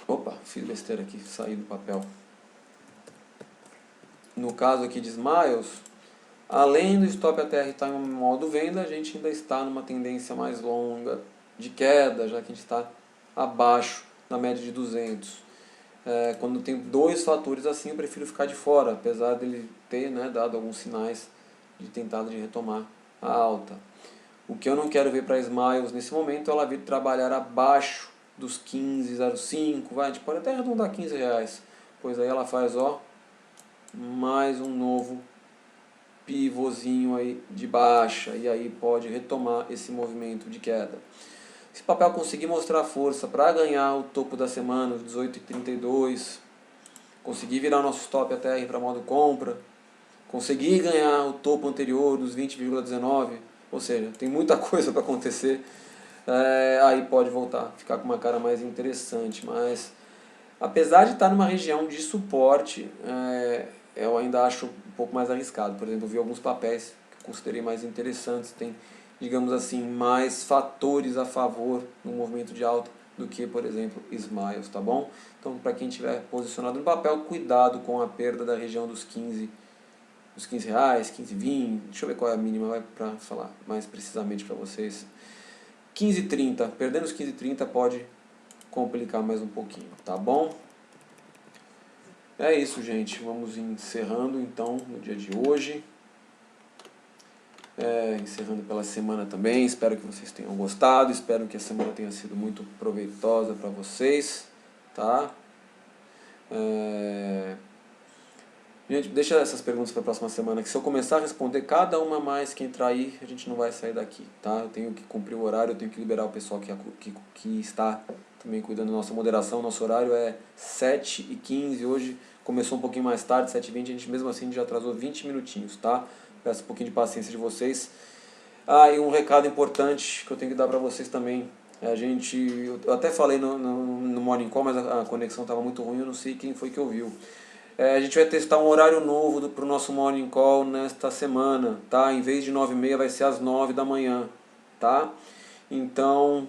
opa, fiz besteira aqui, saí do papel. No caso aqui de Smiles, além do stop ATR estar em modo venda, a gente ainda está numa tendência mais longa de queda, já que a gente está abaixo da média de 200. Quando tem dois fatores assim, eu prefiro ficar de fora, apesar dele ter, né, dado alguns sinais de tentado de retomar a alta. O que eu não quero ver para Smiles nesse momento é ela vir trabalhar abaixo dos 15,05, a gente pode até arredondar R$15, pois aí ela faz, ó, mais um novo pivôzinho aí de baixa, e aí pode retomar esse movimento de queda. Se o papel conseguir mostrar força para ganhar o topo da semana, os 18,32, conseguir virar o nosso stop ATR para modo compra, conseguir ganhar o topo anterior dos 20,19, ou seja, tem muita coisa para acontecer, aí pode voltar, ficar com uma cara mais interessante. Mas apesar de estar numa região de suporte, eu ainda acho um pouco mais arriscado. Por exemplo, eu vi alguns papéis que eu considerei mais interessantes, tem, digamos assim, mais fatores a favor no movimento de alta do que, por exemplo, Smiles, tá bom? Então, para quem estiver posicionado no papel, cuidado com a perda da região dos 15 reais, 15,20, deixa eu ver qual é a mínima para falar mais precisamente para vocês. 15,30, perdendo os 15,30 pode complicar mais um pouquinho, tá bom? É isso, gente, vamos encerrando então no dia de hoje, encerrando pela semana também. Espero que vocês tenham gostado, espero que a semana tenha sido muito proveitosa para vocês, tá? Gente, deixa essas perguntas para a próxima semana, que se eu começar a responder cada uma mais que entrar aí, a gente não vai sair daqui, tá? Eu tenho que cumprir o horário, eu tenho que liberar o pessoal que está também cuidando da nossa moderação. Nosso horário é 7h15, hoje começou um pouquinho mais tarde, 7h20, a gente mesmo assim já atrasou 20 minutinhos, tá? Peço um pouquinho de paciência de vocês. E um recado importante que eu tenho que dar para vocês também. Eu até falei no Morning Call, mas a conexão estava muito ruim, eu não sei quem foi que ouviu. A gente vai testar um horário novo para o nosso Morning Call nesta semana, tá? Em vez de 9h30 vai ser às 9 da manhã, tá? Então,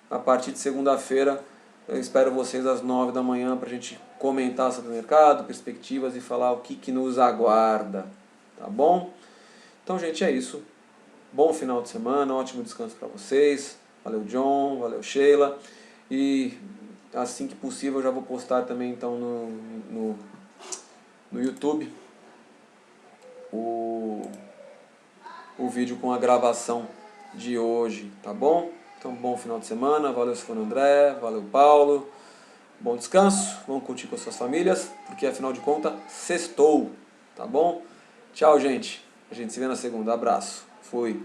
a partir de segunda-feira, eu espero vocês às 9 da manhã para a gente comentar sobre o mercado, perspectivas e falar o que nos aguarda, tá bom? Então, gente, é isso. Bom final de semana, ótimo descanso para vocês. Valeu, John, valeu, Sheila. E assim que possível eu já vou postar também então no YouTube o vídeo com a gravação de hoje, tá bom? Então, bom final de semana, valeu se for André, valeu Paulo, bom descanso, vamos curtir com as suas famílias, porque afinal de contas, sextou, tá bom? Tchau, gente, a gente se vê na segunda, abraço, fui.